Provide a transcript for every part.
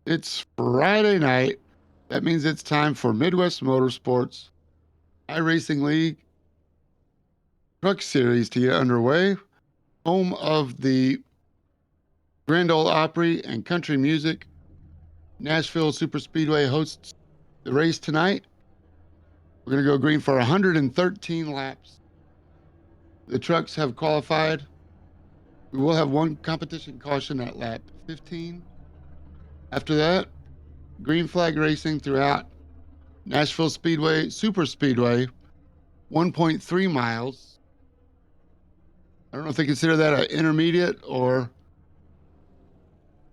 It's Friday night. That means it's time for Midwest Motorsports iRacing League Truck Series to get underway. Home of the Grand Ole Opry and country music. Nashville Super Speedway hosts the race tonight. We're going to go green for 113 laps. The trucks have qualified. We will have one competition caution at lap 15. After that, green flag racing throughout Nashville Speedway, Super Speedway, 1.3 miles. I don't know if they consider that an intermediate or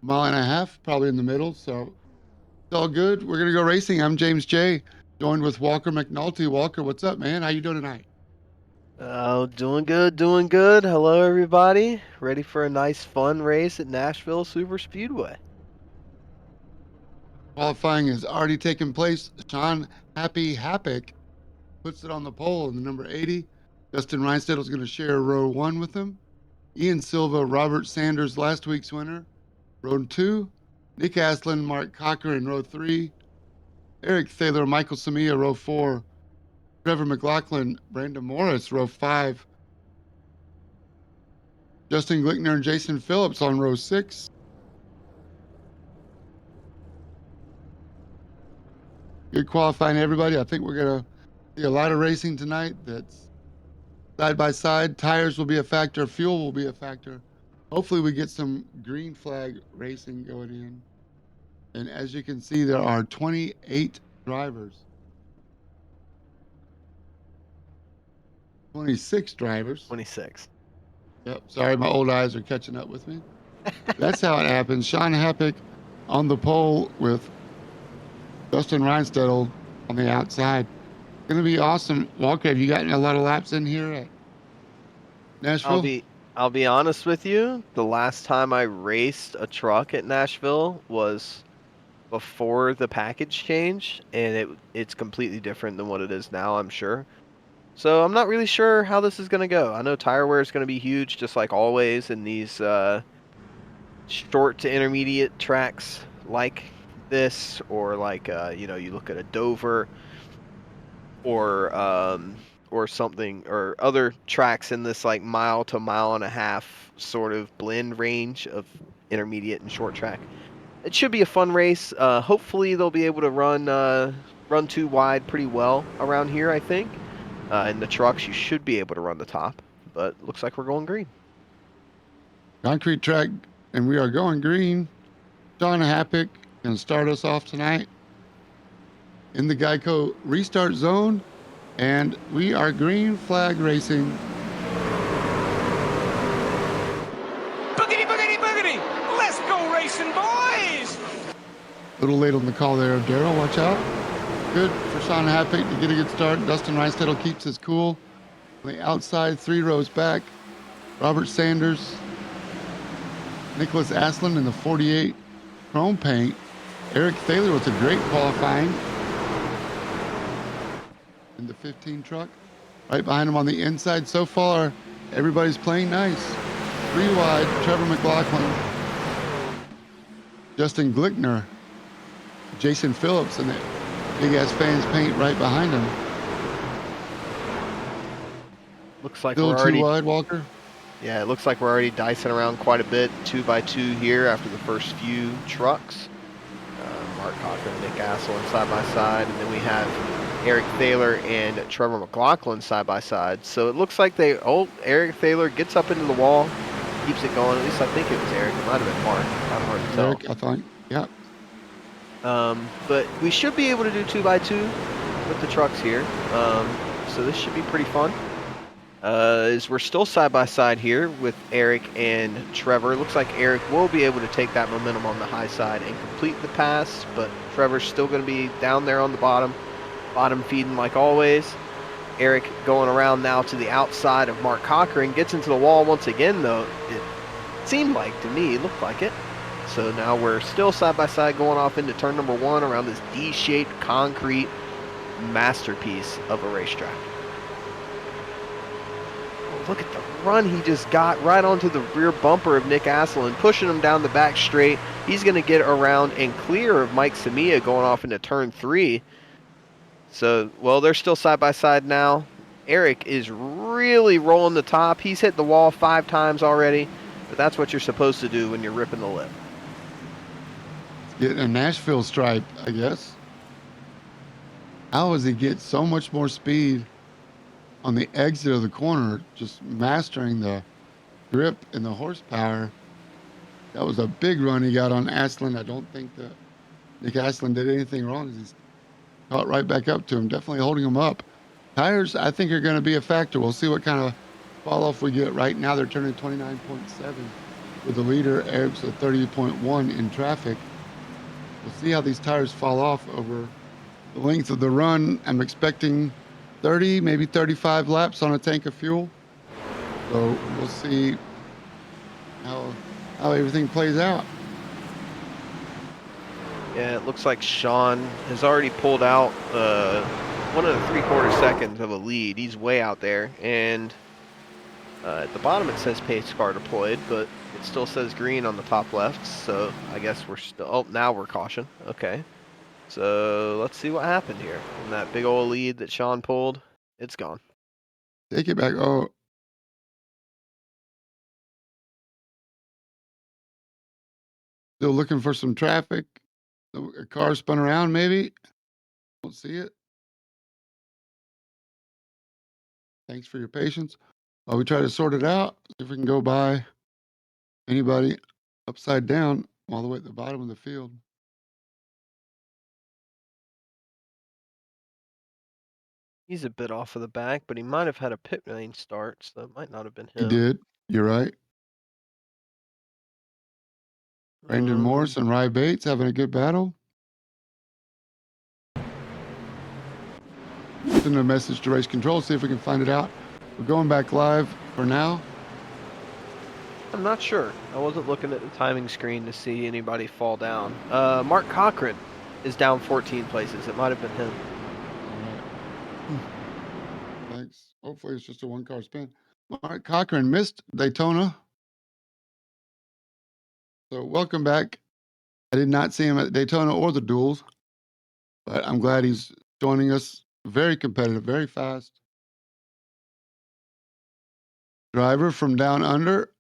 mile and a half, probably in the middle. So it's all good. We're gonna go racing. I'm James J, joined with Walker McNulty. Walker, what's up, man? How you doing tonight? Oh, doing good, doing good. Hello, everybody. Ready for a nice, fun race at Nashville Super Speedway. Qualifying has already taken place. Sean Happy Happick puts it on the pole in the number 80. Justin Reinstedt is going to share row one with him. Ian Silva, Robert Sanders, last week's winner. Row two, Nick Aslin, Mark Cocker in row three. Eric Thaler, Michael Samia, row four. Trevor McLaughlin, Brandon Morris, row five. Justin Glickner and Jason Phillips on row six. Good qualifying, everybody. I think we're going to see a lot of racing tonight. That's side by side. Tires will be a factor. Fuel will be a factor. Hopefully, we get some green flag racing going in. And as you can see, there are 28 drivers, 26 drivers. 26. Yep. Sorry, my old eyes are catching up with me. That's how it happens. Sean Happick on the pole with Justin Reinstedel on the outside. Going to be awesome. Walker, have you gotten a lot of laps in here at I'll Nashville? be I'll be honest with you. The last time I raced a truck at Nashville was before the package change, and it's completely different than what it is now, I'm sure. So I'm not really sure how this is going to go. I know tire wear is going to be huge, just like always in these short to intermediate tracks like this, or like you look at a Dover or something, or other tracks in this like mile to mile and a half sort of blend range of intermediate and short track. It should be a fun race. Hopefully they'll be able to run too wide pretty well around here, I think. In the trucks, you should be able to run the top, but looks like we're going green. Concrete track, and we are going green. Sean Happick can start us off tonight in the Geico restart zone, and we are green flag racing. Boogity, boogity, boogity! Let's go racing, boys! A little late on the call there, Daryl. Watch out. Good for Sean Happick to get a good start. Dustin Reinstedel keeps his cool. On the outside, 3 rows back, Robert Sanders, Nicholas Aslin in the 48 chrome paint. Eric Thaler with a great qualifying in the 15 truck. Right behind him on the inside. So far, everybody's playing nice. 3 wide, Trevor McLaughlin, Justin Glickner, Jason Phillips, and the big ass fans paint right behind him. Looks like Still we're 2 already wide, Walker. Yeah, it looks like we're already dicing around quite a bit, 2x2 here after the first few trucks. Mark Cochran and Nick Aslin side by side, and then we have Eric Thaler and Trevor McLaughlin side by side. So it looks like Eric Thaler gets up into the wall, keeps it going. At least I think it was Eric. It might have been Mark. Kind of hard to tell. Eric, I thought, yeah. But we should be able to do 2x2 with the trucks here. So this should be pretty fun. As we're still side by side here with Eric and Trevor. It looks like Eric will be able to take that momentum on the high side and complete the pass, but Trevor's still going to be down there on the bottom feeding like always. Eric going around now to the outside of Mark Cochran, gets into the wall once again though. It seemed like, to me, it looked like it. So now we're still side by side going off into turn number 1 around this D-shaped concrete masterpiece of a racetrack. Look at the run he just got right onto the rear bumper of Nick Aslin, pushing him down the back straight. he's going to get around and clear of Mike Samia going off into turn 3. So, well, they're still side by side now. Eric is really rolling the top. He's hit the wall 5 times already, but that's what you're supposed to do when you're ripping the lip. Getting a Nashville stripe, I guess. How does he get so much more speed on the exit of the corner, just mastering the grip and the horsepower? That was a big run he got on Aslan. I don't think that Nick Aslan did anything wrong. He's caught right back up to him, definitely holding him up. Tires, I think, are going to be a factor. We'll see what kind of fall off we get. Right now, they're turning 29.7 with the leader, Eric's at 30.1 in traffic. We'll see how these tires fall off over the length of the run. I'm expecting 30, maybe 35 laps on a tank of fuel. So we'll see how everything plays out. Yeah, it looks like Sean has already pulled out 1 3/4 seconds of a lead. He's way out there, and at the bottom it says pace car deployed, but it still says green on the top left. So I guess we're still. Oh, now we're caution. Okay, so let's see what happened here. And that big old lead that Sean pulled, it's gone. Take it back. Oh, still looking for some traffic. A car spun around, maybe. Don't see it. Thanks for your patience. While we try to sort it out, see if we can go by anybody upside down all the way at the bottom of the field. He's a bit off of the back, but he might have had a pit lane start, so it might not have been He him. did. You're right. Brandon Morris and Rye Bates having a good battle. Send a message to race control, see if we can find it out. We're going back live for now. I'm not sure. I wasn't looking at the timing screen to see anybody fall down. Mark Cochran is down 14 places. It might have been him. All right. Thanks. Hopefully it's just a one-car spin. Mark Cochran missed Daytona. So welcome back. I did not see him at Daytona or the duels, but I'm glad he's joining us. Very competitive, very fast. Driver from down under.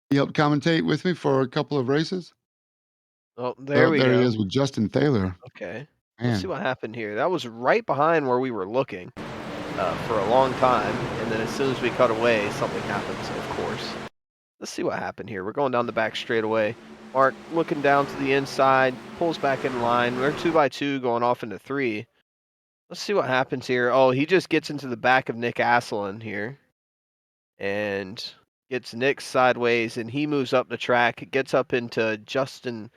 He helped commentate with me for a couple of races. Oh, there Oh, we there he go. is with Justin Thaler. Okay. Man. Let's see what happened here. That was right behind where we were looking for a long time, and then as soon as we cut away, something happens, of course. Let's see what happened here. We're going down the back straightaway. Mark looking down to the inside, pulls back in line. We're 2x2 going off into 3. Let's see what happens here. Oh, he just gets into the back of Nick Asselin here and gets Nick sideways, and he moves up the track, gets up into Justin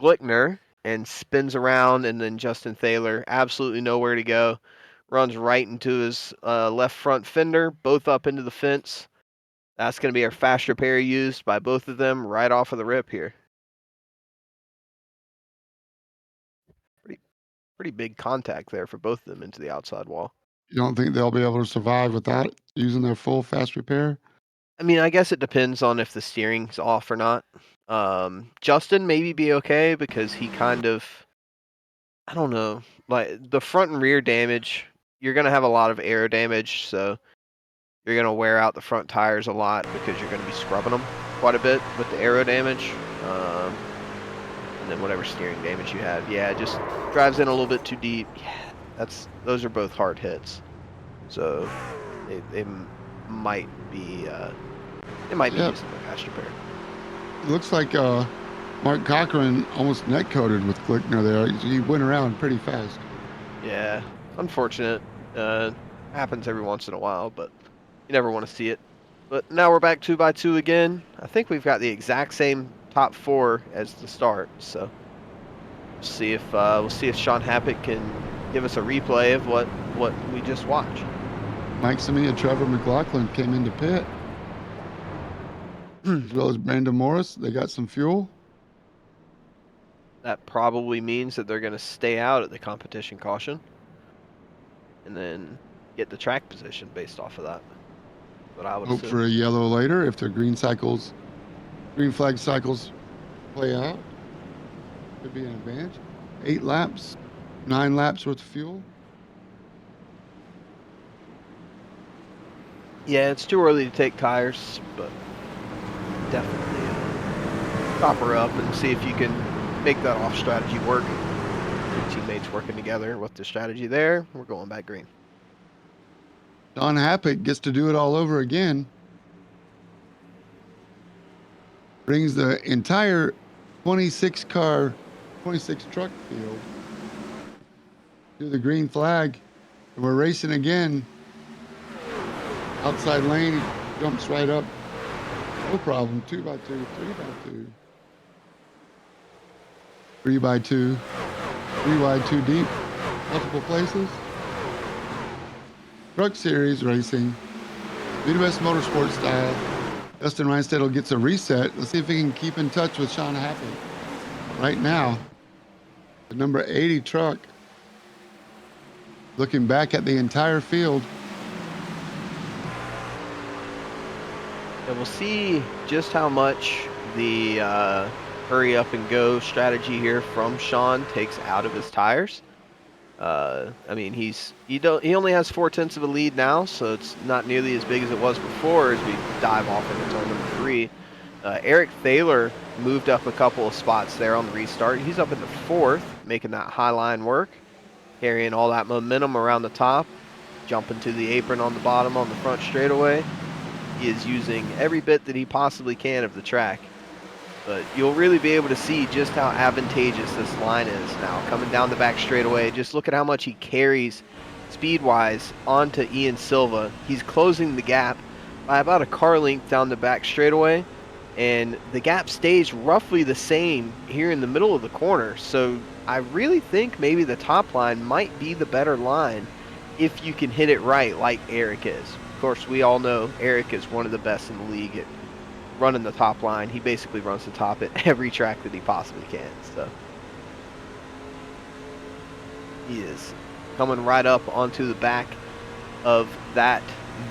Glickner and spins around, and then Justin Thaler, absolutely nowhere to go, runs right into his left front fender, both up into the fence. That's going to be our fast repair used by both of them right off of the rip here. Pretty big contact there for both of them into the outside wall. You don't think they'll be able to survive without using their full fast repair? I mean, I guess it depends on if the steering's off or not. Justin maybe be okay because he kind of, I don't know, like the front and rear damage, you're going to have a lot of aero damage, so you're going to wear out the front tires a lot because you're going to be scrubbing them quite a bit with the aero damage. And then whatever steering damage you have. Yeah, it just drives in a little bit too deep. Yeah, those are both hard hits. So they might be using the fast repair. It looks like Mark Cochran almost net coated with Glickner there. He went around pretty fast. Yeah, unfortunate. Happens every once in a while, but you never want to see it. But now we're back 2x2 again. I think we've got the exact same top 4 as the start. So we'll see if Sean Happett can give us a replay of what we just watched. Mike Samia, Trevor McLaughlin came into pit, as well as Brandon Morris. They got some fuel. That probably means that they're going to stay out at the competition caution and then get the track position based off of that. But I would Hope assume. for a yellow later if their green flag cycles play out. Could be an advantage. 8 laps, 9 laps worth of fuel. Yeah, it's too early to take tires, but definitely chop her up and see if you can make that off strategy work. Your teammates working together with the strategy there. We're going back green. Don Happett gets to do it all over again. Brings the entire 26 truck field to the green flag. And we're racing again. Outside lane, jumps right up. No problem. 2x2, 3x2. 3x2. 3 wide, 2 deep. Multiple places. Truck Series racing. Midwest Motorsports style. Dustin Reinstedel gets a reset. Let's see if he can keep in touch with Sean Happy. Right now, the number 80 truck, looking back at the entire field. And we'll see just how much the hurry up and go strategy here from Sean takes out of his tires. I mean, he only has 4/10 of a lead now, so it's not nearly as big as it was before as we dive off into turn number 3. Eric Thaler moved up a couple of spots there on the restart. He's up in the 4th, making that high line work, carrying all that momentum around the top, jumping to the apron on the bottom on the front straightaway. He is using every bit that he possibly can of the track. But you'll really be able to see just how advantageous this line is now. Coming down the back straightaway, just look at how much he carries speed-wise onto Ian Silva. He's closing the gap by about a car length down the back straightaway, and the gap stays roughly the same here in the middle of the corner. So I really think maybe the top line might be the better line if you can hit it right like Eric is. Of course, we all know Eric is one of the best in the league at running the top line. He basically runs the top at every track that he possibly can. So he is coming right up onto the back of that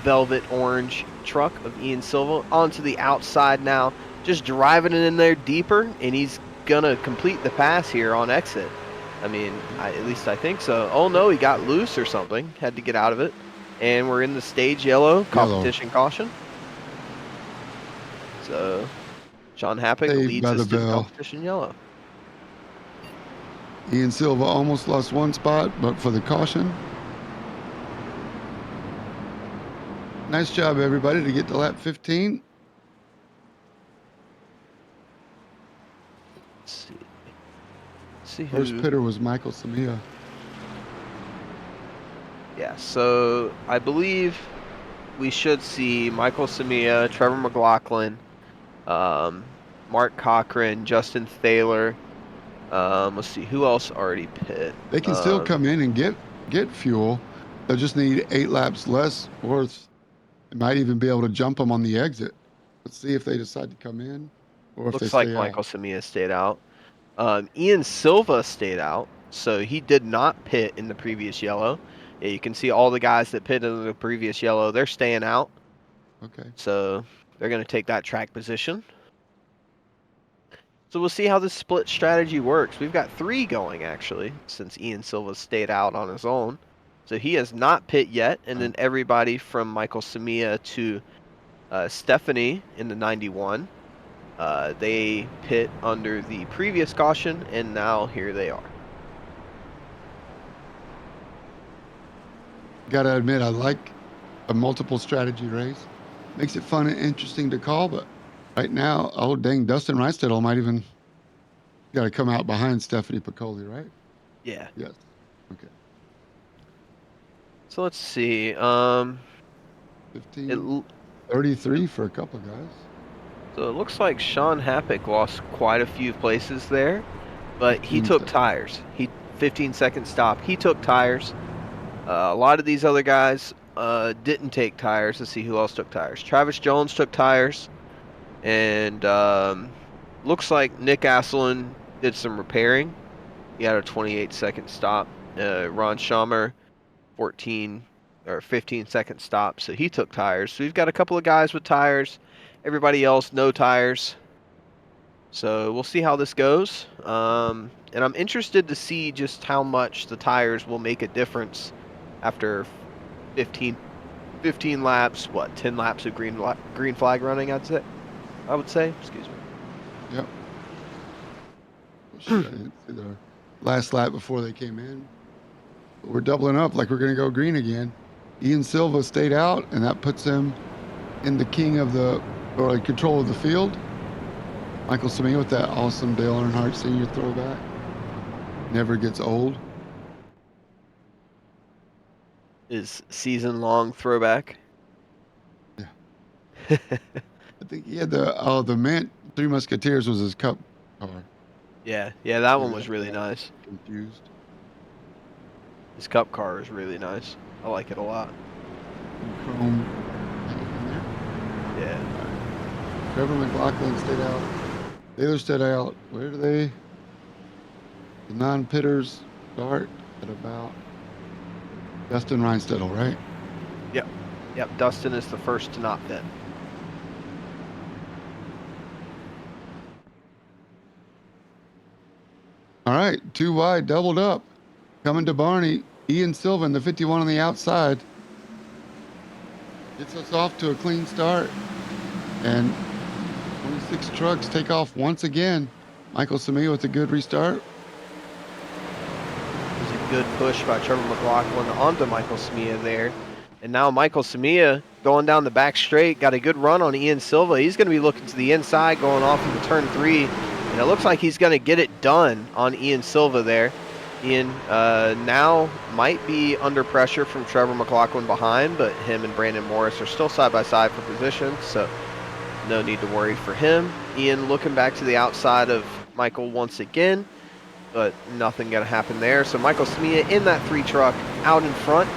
velvet orange truck of Ian Silva onto the outside now, just driving it in there deeper, and he's gonna complete the pass here on exit. I mean, at least I think so. Oh no, he got loose or something, had to get out of it, and we're in the stage yellow competition caution. So Sean Happick Saved leads by us the to the bell. competition yellow. Ian Silva almost lost one spot, but for the caution. Nice job, everybody, to get to lap 15. Let's see First who. pitter was Michael Samia. Yeah, so I believe we should see Michael Samia, Trevor McLaughlin, Mark Cochran, Justin Thaler. Let's see, who else already pit? They can still come in and get fuel. They'll just need 8 laps less worth. They might even be able to jump them on the exit. Let's see if they decide to come in or if they Looks like stay Michael out. Samia stayed out. Ian Silva stayed out, so he did not pit in the previous yellow. Yeah, you can see all the guys that pitted in the previous yellow, they're staying out. Okay. So they're going to take that track position. So we'll see how this split strategy works. We've got 3 going, actually, since Ian Silva stayed out on his own. So he has not pit yet, and then everybody from Michael Samia to Stephanie in the 91, they pit under the previous caution, and now here they are. Gotta admit, I like a multiple strategy race. Makes it fun and interesting to call, but right now, oh dang, Dustin Reinstedel might even got to come out behind Stephanie Piccoli, right? Yeah. Yes. Okay. So let's see. 15, 33 for a couple guys. So it looks like Sean Happick lost quite a few places there, but he 15 took seconds. tires. 15-second stop. He took tires. A lot of these other guys didn't take tires. Let's see who else took tires. Travis Jones took tires, and looks like Nick Asselin did some repairing. He had a 28-second stop. Ron Schamer, 14 or 15-second stop, so he took tires. So we've got a couple of guys with tires. Everybody else, no tires. So we'll see how this goes. And I'm interested to see just how much the tires will make a difference after 15 laps, 10 laps of green flag running, I would say, excuse me. Yep. Oh, shit, I didn't see their last lap before they came in. But we're doubling up like we're going to go green again. Ian Silva stayed out, and that puts him in the control of the field. Michael Samia with that awesome Dale Earnhardt Sr. throwback. Never gets old. His season-long throwback. Yeah. I think he had the Mint Three Musketeers was his cup car. Yeah, that one was really nice. Confused. His cup car is really nice. I like it a lot. And chrome paint in there. Yeah. Trevor McLaughlin stayed out. Taylor stayed out. Where do they? The non-pitters start at about Dustin Reinstedel, right? Yep, Dustin is the first to not pit. All right, 2 wide, doubled up. Coming to Barney. Ian Sylvan, the 51 on the outside. Gets us off to a clean start. And 26 trucks take off once again. Michael Samia with a good restart. It was a good push by Trevor McLaughlin onto Michael Samia there. And now Michael Samia going down the back straight, got a good run on Ian Silva. He's going to be looking to the inside, going off into turn 3. And it looks like he's going to get it done on Ian Silva there. Ian now might be under pressure from Trevor McLaughlin behind, but him and Brandon Morris are still side by side for position, so no need to worry for him. Ian looking back to the outside of Michael once again, but nothing going to happen there. So Michael Samia in that 3 truck out in front,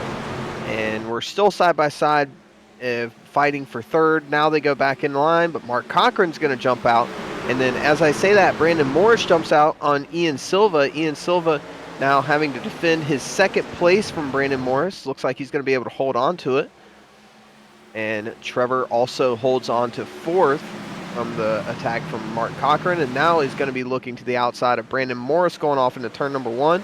and we're still side by side fighting for third. Now they go back in line, but Mark Cochran's going to jump out. And then as I say that, Brandon Morris jumps out on Ian Silva. Ian Silva now having to defend his second place from Brandon Morris. Looks like he's going to be able to hold on to it. And Trevor also holds on to 4th from the attack from Mark Cochran. And now he's going to be looking to the outside of Brandon Morris going off into turn number 1.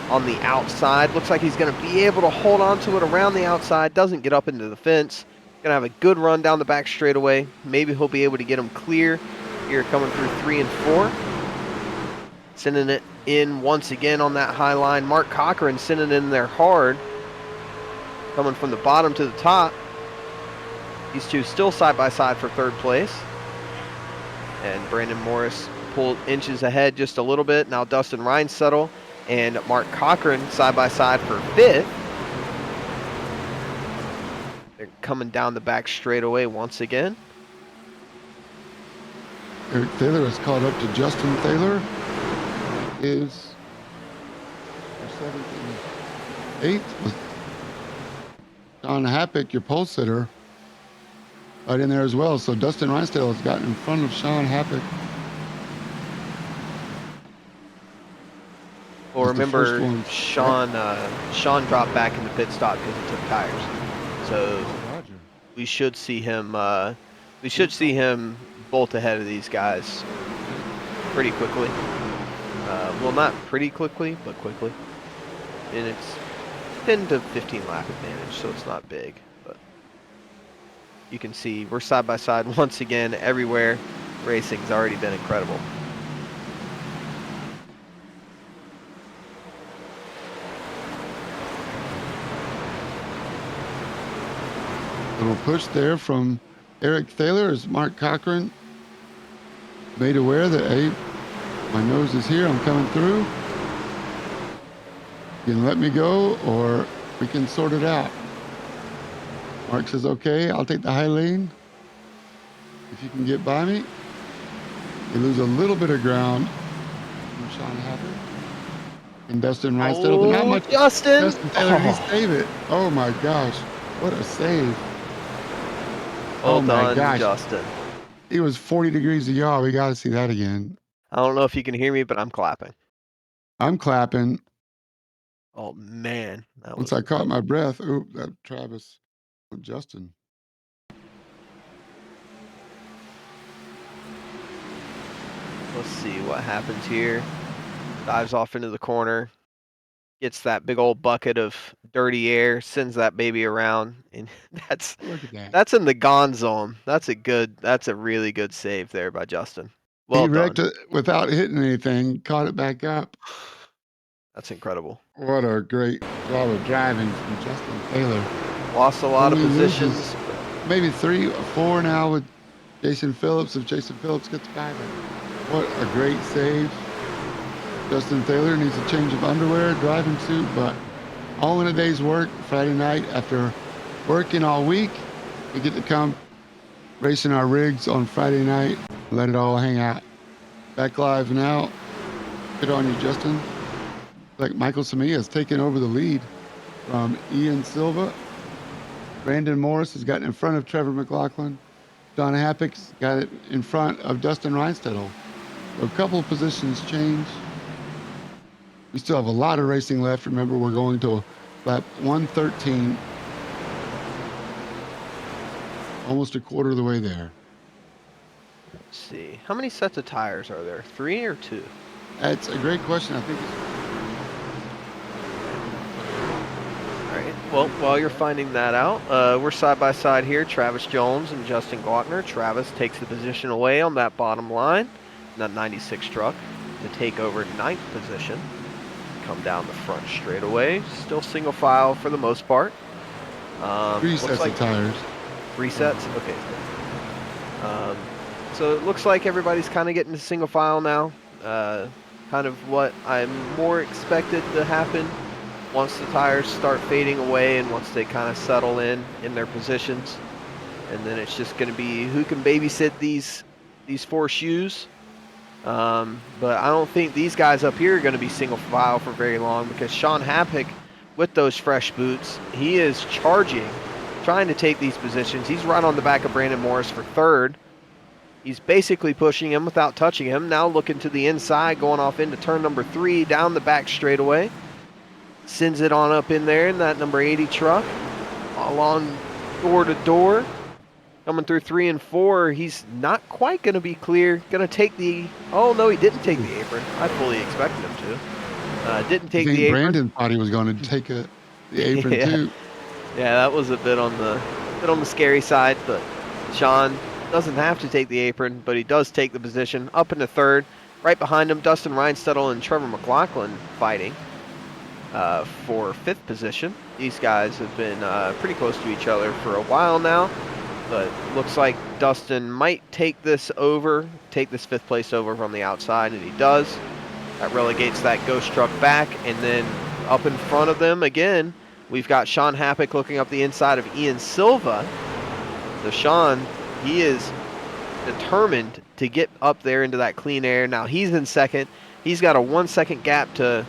On the outside, looks like he's going to be able to hold on to it around the outside. Doesn't get up into the fence. Going to have a good run down the back straightaway. Maybe he'll be able to get him clear here coming through 3 and 4. Sending it in once again on that high line. Mark Cochran sending it in there hard. Coming from the bottom to the top. These two still side by side for 3rd place. And Brandon Morris pulled inches ahead just a little bit. Now Dustin Reinsettle and Mark Cochran side by side for 5th. They're coming down the back straightaway once again. Eric Thaler has caught up to Justin Thaler. Is 7th and 8th with Don Happick, your pole sitter, right in there as well. So Dustin Reinstedel has gotten in front of Sean Happick. Well, remember, Sean dropped back in the pit stop because he took tires. So we should see him. We should see him bolt ahead of these guys pretty quickly. Well, not pretty quickly, but quickly. And it's 10 to 15 lap advantage, so it's not big. But you can see we're side by side once again everywhere. Racing's already been incredible. Little push there from Eric Thaler as Mark Cochran made aware that, hey, my nose is here, I'm coming through. You can let me go or we can sort it out. Mark says, okay, I'll take the high lane if you can get by me. You lose a little bit of ground from Sean Happick and Dustin Reinstedel, but not much. Justin Thaler, he saved it. Oh my gosh, what a save. Well my done, gosh. Justin. He was 40 degrees of yaw. We got to see that again. I don't know if you can hear me, but I'm clapping. I'm clapping. Oh, man. Once I caught my breath, oh, that Travis, Justin. Let's see what happens here. Dives off into the corner. Gets that big old bucket of dirty air. Sends that baby around. And that's Look at that. that's in the gone zone. That's a really good save there by Justin. Well He done. wrecked it without hitting anything, caught it back up. That's incredible. What a great job of driving from Justin Taylor. Lost a lot of Only loses positions. maybe 3 or 4 now with Jason Phillips, if Jason Phillips gets by. But what a great save. Justin Taylor needs a change of underwear, driving suit, but all in a day's work. Friday night after working all week, we get to come racing our rigs on Friday night, let it all hang out. Back live now. Good on you, Justin. Like Michael Samia has taken over the lead from Ian Silva. Brandon Morris has gotten in front of Trevor McLaughlin. John Happick's got it in front of Dustin Reinstedel. So a couple of positions change. We still have a lot of racing left. Remember, we're going to lap 113. Almost a quarter of the way there. Let's see. How many sets of tires are there? 3 or 2? That's a great question. I think it's All right. Well, while you're finding that out, we're side by side here. Travis Jones and Justin Glockner. Travis takes the position away on that bottom line, that 96 truck, to take over 9th position. Come down the front straightaway. Still single file for the most part. 3 sets of tires. 3 sets? Okay. So it looks like everybody's kind of getting to single file now. Kind of what I'm more expected to happen once the tires start fading away and once they kind of settle in their positions. And then it's just going to be who can babysit these 4 shoes. But I don't think these guys up here are going to be single file for very long, because Sean Happick, with those fresh boots, he is charging, trying to take these positions. He's right on the back of Brandon Morris for 3rd. He's basically pushing him without touching him. Now looking to the inside, going off into turn number 3, down the back straightaway. Sends it on up in there in that number 80 truck, along door to door. Coming through 3 and 4, he's not quite going to be clear. Going to take the... Oh, no, he didn't take the apron. I fully expected him to. Didn't take the apron. Brandon thought he was going to take the apron too. Yeah, that was a bit on the scary side, but Sean doesn't have to take the apron, but he does take the position up into 3rd. Right behind him, Dustin Reinstedel and Trevor McLaughlin fighting for 5th position. These guys have been pretty close to each other for a while now, but looks like Dustin might take this 5th place over from the outside, and he does. That relegates that ghost truck back, and then up in front of them again, we've got Sean Happick looking up the inside of Ian Silva. So Sean, he is determined to get up there into that clean air. Now he's in 2nd. He's got a 1-second gap to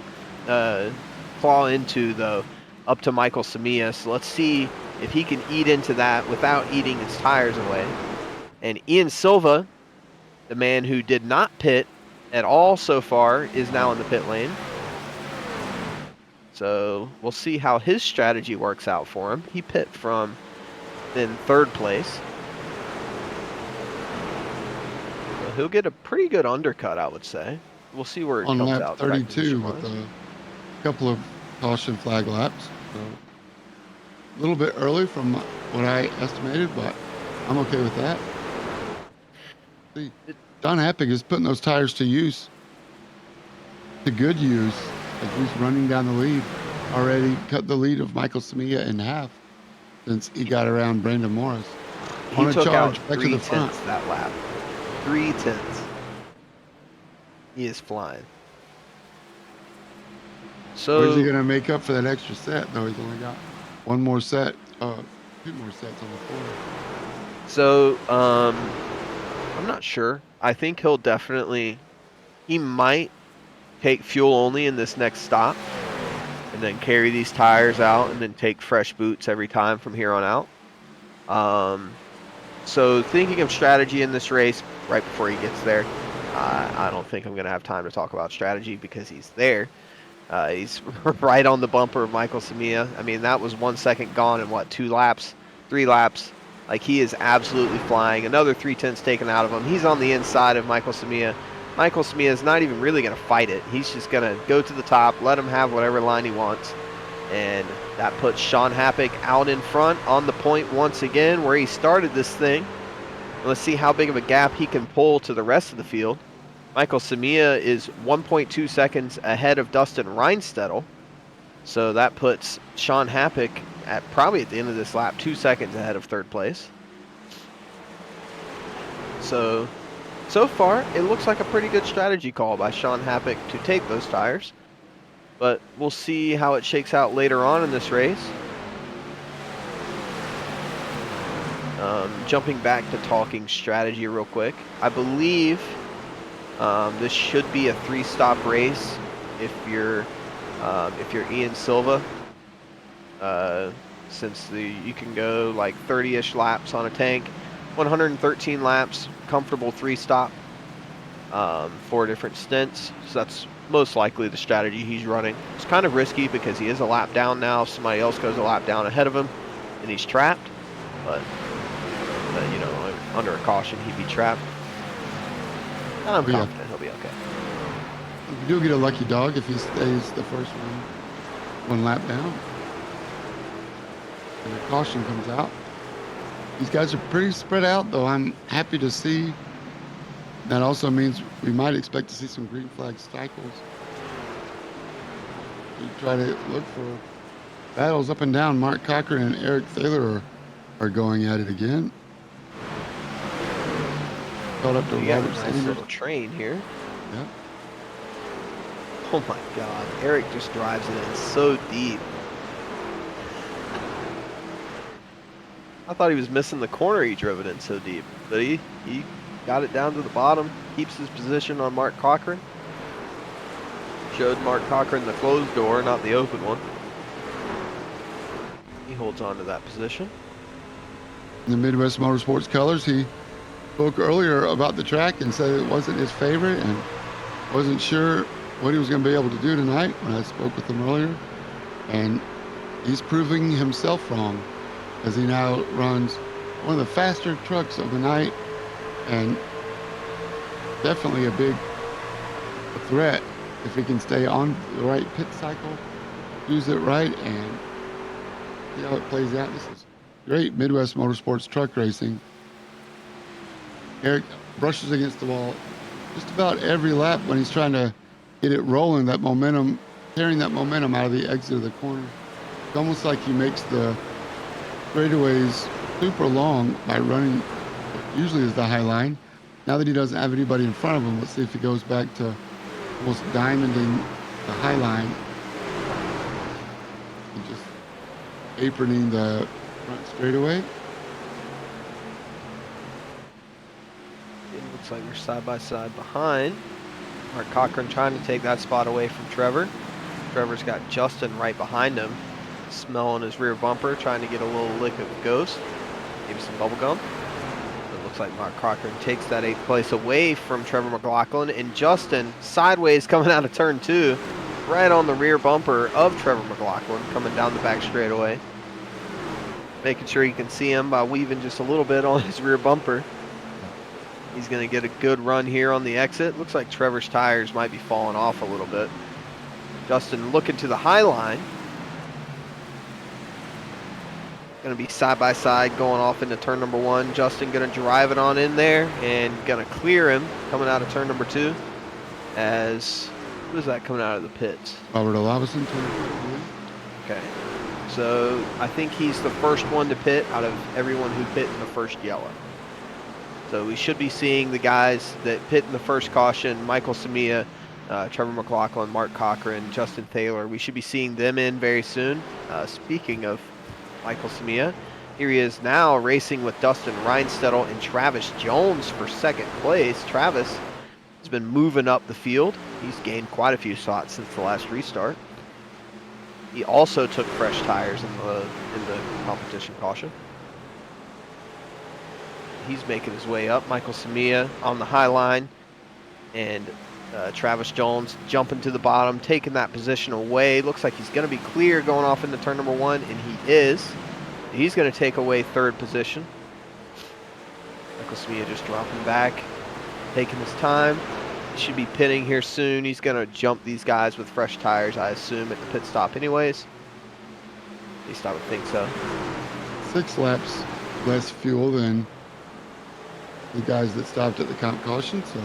claw into, though, up to Michael Samia. So let's see if he can eat into that without eating his tires away. And Ian Silva, the man who did not pit at all so far, is now in the pit lane. So we'll see how his strategy works out for him. He pit from in 3rd place. So he'll get a pretty good undercut, I would say. We'll see where it On comes lap out. 32 with a couple of caution flag laps. So a little bit early from what I estimated, but I'm okay with that. See, John Happick is putting those tires to use, to good use, as he's running down the lead. Already cut the lead of Michael Samia in half since he got around Brandon Morris. He took out back to the front. 3/10 that lap. 3/10. He is flying. So Where's he going to make up for that extra set, though? He's only got 1 more set, 2 more sets on the floor. So, I'm not sure. I think he might take fuel only in this next stop, and then carry these tires out, and then take fresh boots every time from here on out. So thinking of strategy in this race right before he gets there, I don't think I'm going to have time to talk about strategy because he's there. He's right on the bumper of Michael Samia. I mean, that was 1 second gone in what, 2 laps, 3 laps. Like, he is absolutely flying. Another 3/10 taken out of him. He's on the inside of Michael Samia. Michael Samia is not even really going to fight it. He's just going to go to the top, let him have whatever line he wants. And that puts Sean Happick out in front on the point once again where he started this thing. Let's see how big of a gap he can pull to the rest of the field. Michael Samia is 1.2 seconds ahead of Dustin Reinstedel. So that puts Sean Happick at probably at the end of this lap 2 seconds ahead of third place. So far, it looks like a pretty good strategy call by Sean Happick to take those tires. But we'll see how it shakes out later on in this race. Jumping back to talking strategy real quick. I believe this should be a 3-stop race if you're Ian Silva. Since you can go like 30-ish laps on a tank, 113 laps, comfortable 3-stop, 4 different stints. So that's most likely the strategy he's running. It's kind of risky because he is a lap down now. If somebody else goes a lap down ahead of him, and he's trapped. But you know, under a caution, he'd be trapped. And I'm confident he'll be okay. You do get a lucky dog if he stays the first one lap down. And the caution comes out. These guys are pretty spread out, though. I'm happy to see. That also means we might expect to see some green flag cycles. We try to look for battles up and down. Mark Cochran and Eric Thaler are going at it again. Caught up to Robert Nice Sanders. little train here. Yeah. Oh my God, Eric just drives it in so deep. I thought he was missing the corner he drove it in so deep, but he got it down to the bottom, keeps his position on Mark Cochran. Showed Mark Cochran the closed door, not the open one. He holds on to that position. In the Midwest Motorsports colors, he spoke earlier about the track and said it wasn't his favorite and wasn't sure what he was going to be able to do tonight when I spoke with him earlier. And he's proving himself wrong as he now runs one of the faster trucks of the night and definitely a big threat if he can stay on the right pit cycle, use it right, and see how it plays out. This is great Midwest Motorsports truck racing. Eric brushes against the wall just about every lap when he's trying to get it rolling, that momentum, carrying that momentum out of the exit of the corner. It's almost like he makes the straightaways super long by running what usually is the high line. Now that he doesn't have anybody in front of him, let's see if he goes back to almost diamonding the high line and just aproning the front straightaway. It looks like we're side by side behind. Mark Cochran trying to take that spot away from Trevor. Trevor's got Justin right behind him, smelling his rear bumper, trying to get a little lick of Ghost. Maybe some bubble gum. It looks like Mark Cochran takes that 8th place away from Trevor McLaughlin, and Justin sideways coming out of turn 2, right on the rear bumper of Trevor McLaughlin, coming down the back straightaway. Making sure you can see him by weaving just a little bit on his rear bumper. He's going to get a good run here on the exit. Looks like Trevor's tires might be falling off a little bit. Justin looking to the high line. Going to be side by side going off into turn number 1. Justin going to drive it on in there and going to clear him coming out of turn number 2. As, who is that coming out of the pits? Robert Olavison. Okay. So I think he's the first one to pit out of everyone who pit in the first yellow. So we should be seeing the guys that pit in the first caution, Michael Samia, Trevor McLaughlin, Mark Cochran, Justin Thaler. We should be seeing them in very soon. Speaking of Michael Samia, here he is now racing with Dustin Reinstedel and Travis Jones for 2nd place. Travis has been moving up the field. He's gained quite a few spots since the last restart. He also took fresh tires in the competition caution. He's making his way up. Michael Samia on the high line, and Travis Jones jumping to the bottom, taking that position away. Looks like he's going to be clear going off into turn number 1, and he is. He's going to take away 3rd position. Michael Samia just dropping back, taking his time. He should be pitting here soon. He's going to jump these guys with fresh tires, I assume, at the pit stop anyways. At least I would think so. 6 laps less fuel than the guys that stopped at the comp caution, so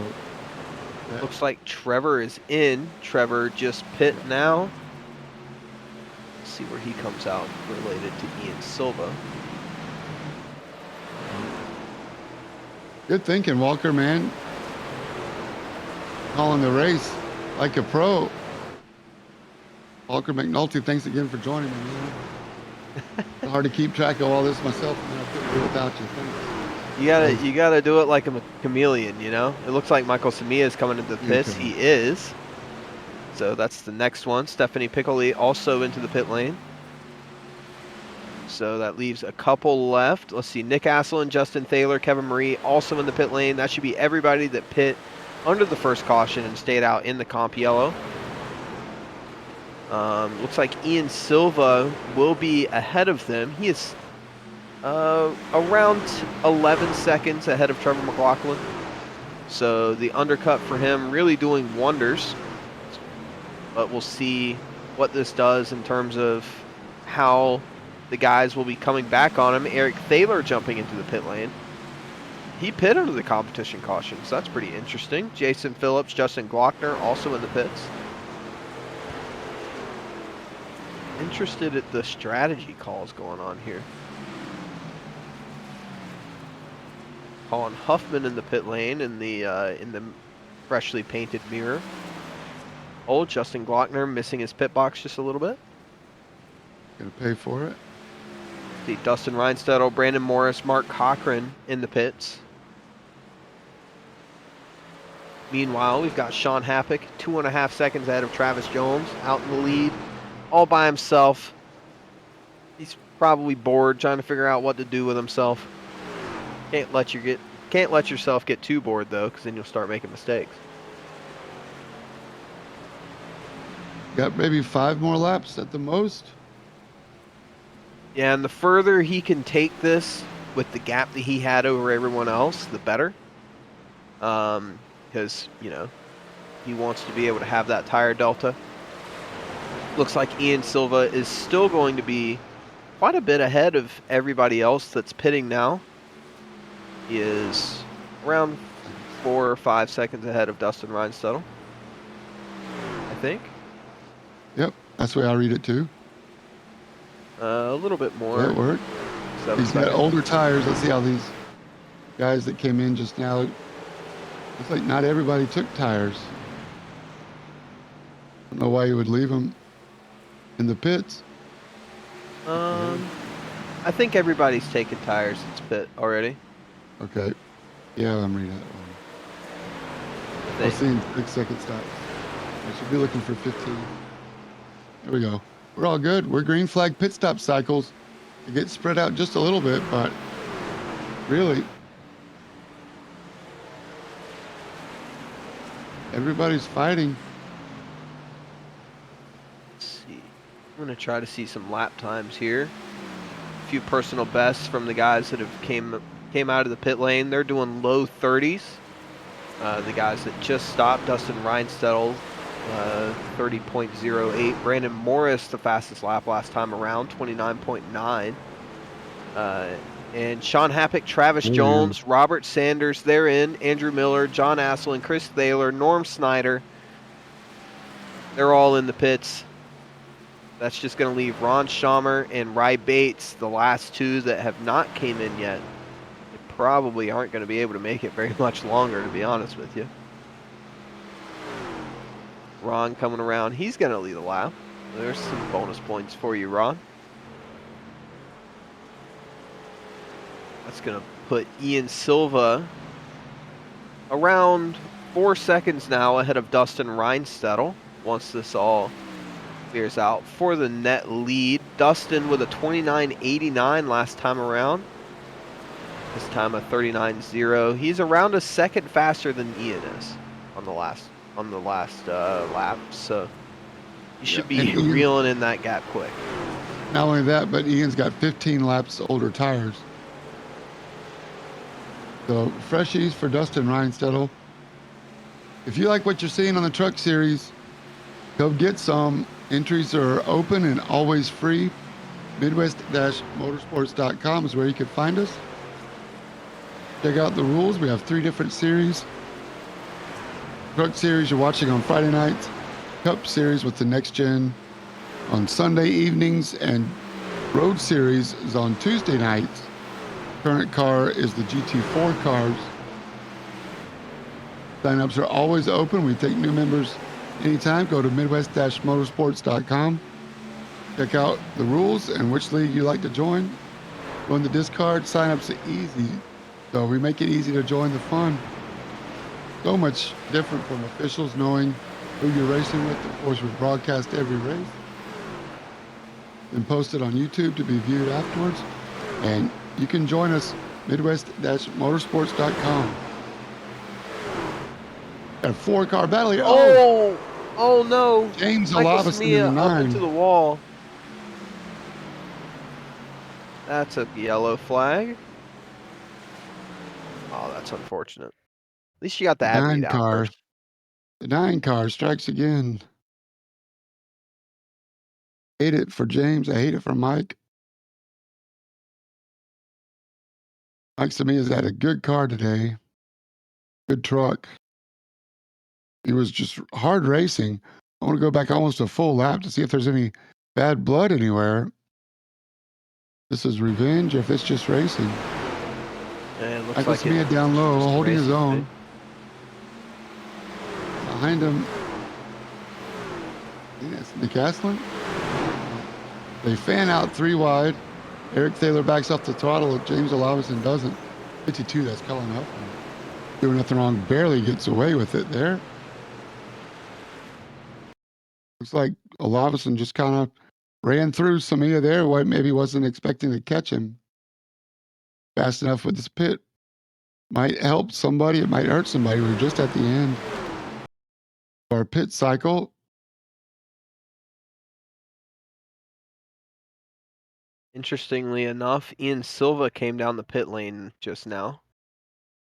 yeah. Looks like Trevor is in. Trevor just pit now. Let's see where he comes out related to Ian Silva. Good thinking, Walker, man. Calling the race like a pro. Walker McNulty, thanks again for joining me, man. It's hard to keep track of all this myself, man. I couldn't do it without you. Thanks. You gotta do it like a chameleon, you know? It looks like Michael Samia is coming into the pits. Okay. He is. So that's the next one. Stephanie Piccoli also into the pit lane. So that leaves a couple left. Let's see, Nick Asselin, Justin Thaler, Kevin Marie also in the pit lane. That should be everybody that pit under the first caution and stayed out in the comp yellow. Looks like Ian Silva will be ahead of them. He is around 11 seconds ahead of Trevor McLaughlin. So the undercut for him really doing wonders. But we'll see what this does in terms of how the guys will be coming back on him. Eric Thaler jumping into the pit lane. He pit under the competition caution, so that's pretty interesting. Jason Phillips, Justin Glockner also in the pits. Interested at the strategy calls going on here. Colin Huffman in the pit lane in the freshly painted mirror. Old Justin Glockner missing his pit box just a little bit. Gonna pay for it. See Dustin Reinstedel, Brandon Morris, Mark Cochran in the pits. Meanwhile, we've got Sean Happick, 2.5 seconds ahead of Travis Jones, out in the lead, all by himself. He's probably bored, trying to figure out what to do with himself. Can't let yourself get too bored though, because then you'll start making mistakes. Got maybe 5 more laps at the most. Yeah, and the further he can take this with the gap that he had over everyone else, the better. Because, you know, he wants to be able to have that tire delta. Looks like Ian Silva is still going to be quite a bit ahead of everybody else that's pitting now. He is around 4 or 5 seconds ahead of Dustin Reinstedel, I think. Yep, that's the way I read it too. A little bit more. That worked. He's got older tires. Let's see how these guys that came in just now. Looks like not everybody took tires. I don't know why you would leave them in the pits. I think everybody's taken tires that's pit already. Okay. Yeah, I'm reading that one. I've seen 6 second stops. I should be looking for 15. There we go. We're all good. We're green flag pit stop cycles. It gets spread out just a little bit, but really, everybody's fighting. Let's see. I'm going to try to see some lap times here. A few personal bests from the guys that have came out of the pit lane. They're doing low 30s. The guys that just stopped, Dustin Reinstedel, 30.08. Brandon Morris, the fastest lap last time around, 29.9. And Sean Happick, Travis Jones, Robert Sanders, they're in. Andrew Miller, John Asselin, Chris Thaler, Norm Snyder. They're all in the pits. That's just going to leave Ron Schaumer and Ry Bates, the last two that have not came in yet. They probably aren't going to be able to make it very much longer, to be honest with you. Ron coming around. He's going to lead a lap. There's some bonus points for you, Ron. That's going to put Ian Silva around 4 seconds now ahead of Dustin Reinstedel once this all clears out for the net lead. Dustin with a 29.89 last time around. This time a 39.0. He's around a second faster than Ian is on the last lap, so you should be reeling in that gap quick. Not only that, but Ian's got 15 laps older tires. So freshies for Dustin Reinstedel. If you like what you're seeing on the Truck Series, go get some. Entries are open and always free. Midwest-motorsports.com is where you can find us. Check out the rules. We have 3 different series. Truck Series you're watching on Friday nights. Cup Series with the Next Gen on Sunday evenings. And Road Series is on Tuesday nights. Current car is the GT4 cars. Sign-ups are always open. We take new members anytime. Go to midwest-motorsports.com. Check out the rules and which league you like to join. Join the Discard. Sign-ups are easy. So we make it easy to join the fun. So much different from officials knowing who you're racing with. Of course, we broadcast every race and post it on YouTube to be viewed afterwards. And you can join us, midwest-motorsports.com. Got a 4-car battle here. Oh no! James Michael Olavison in the Samia up into 9. the wall. That's a yellow flag. Oh, that's unfortunate. At least you got the ad read out first. The 9 car strikes again. Hate it for James. I hate it for Mike. Mike Samia's had a good car today. Good truck. It was just hard racing. I want to go back almost a full lap to see if there's any bad blood anywhere. This is revenge or if it's just racing. And it looks Michael like Samia down low, just holding his racing own. today. Behind him, yes, McCaslin. They fan out 3 wide. Eric Thaler backs off the throttle. James Olavison doesn't. 52, that's Cullen up. Doing nothing wrong, barely gets away with it there. Looks like Olavison just kind of ran through Samia there. What maybe wasn't expecting to catch him fast enough with his pit. Might help somebody. It might hurt somebody. We're just at the end of our pit cycle. Interestingly enough, Ian Silva came down the pit lane just now.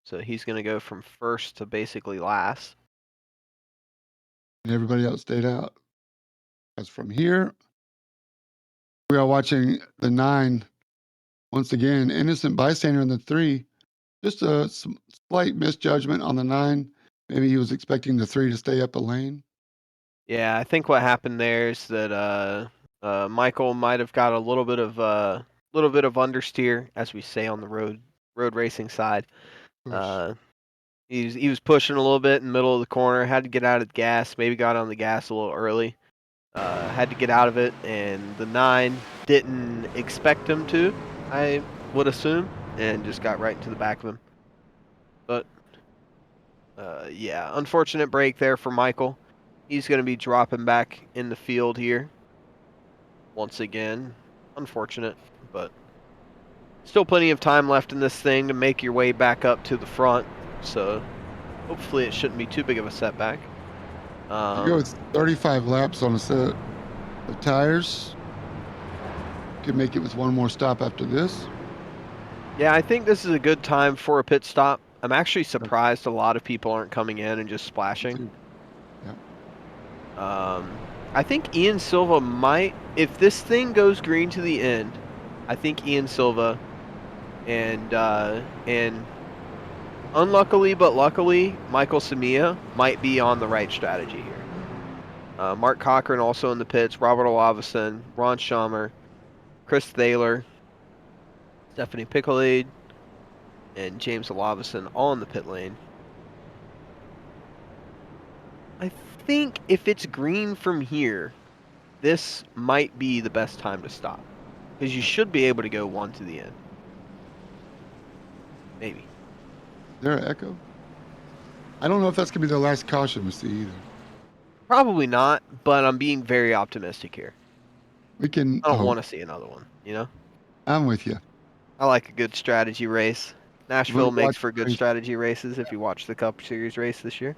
So he's going to go from first to basically last. And everybody else stayed out. As from here, we are watching the 9. Once again, innocent bystander in the 3. Just a slight misjudgment on the 9. Maybe he was expecting the 3 to stay up a lane. Yeah, I think what happened there is that Michael might have got a little bit of understeer, as we say on the road racing side. He was pushing a little bit in the middle of the corner, had to get out of the gas, maybe got on the gas a little early. Had to get out of it, and the 9 didn't expect him to, I would assume, and just got right into the back of him. But yeah, unfortunate break there for Michael. He's going to be dropping back in the field here. Once again, unfortunate, but still plenty of time left in this thing to make your way back up to the front. So hopefully it shouldn't be too big of a setback. You go with 35 laps on a set of tires. Could make it with one more stop after this. Yeah, I think this is a good time for a pit stop. I'm actually surprised a lot of people aren't coming in and just splashing. Yeah. I think Ian Silva might, if this thing goes green to the end, I think Ian Silva and unluckily but luckily, Michael Samia might be on the right strategy here. Mark Cochran also in the pits, Robert Olavison, Ron Schaumer, Chris Thaler, Stephanie Piccolade, and James Olavison all in the pit lane. I think if it's green from here, this might be the best time to stop. Because you should be able to go 1 to the end. Maybe. Is there an echo? I don't know if that's going to be the last caution we see either. Probably not, but I'm being very optimistic here. We can. I don't want to see another one, you know? I'm with you. I like a good strategy race. Nashville We'll makes watch for good race. strategy races if you watch the Cup Series race this year.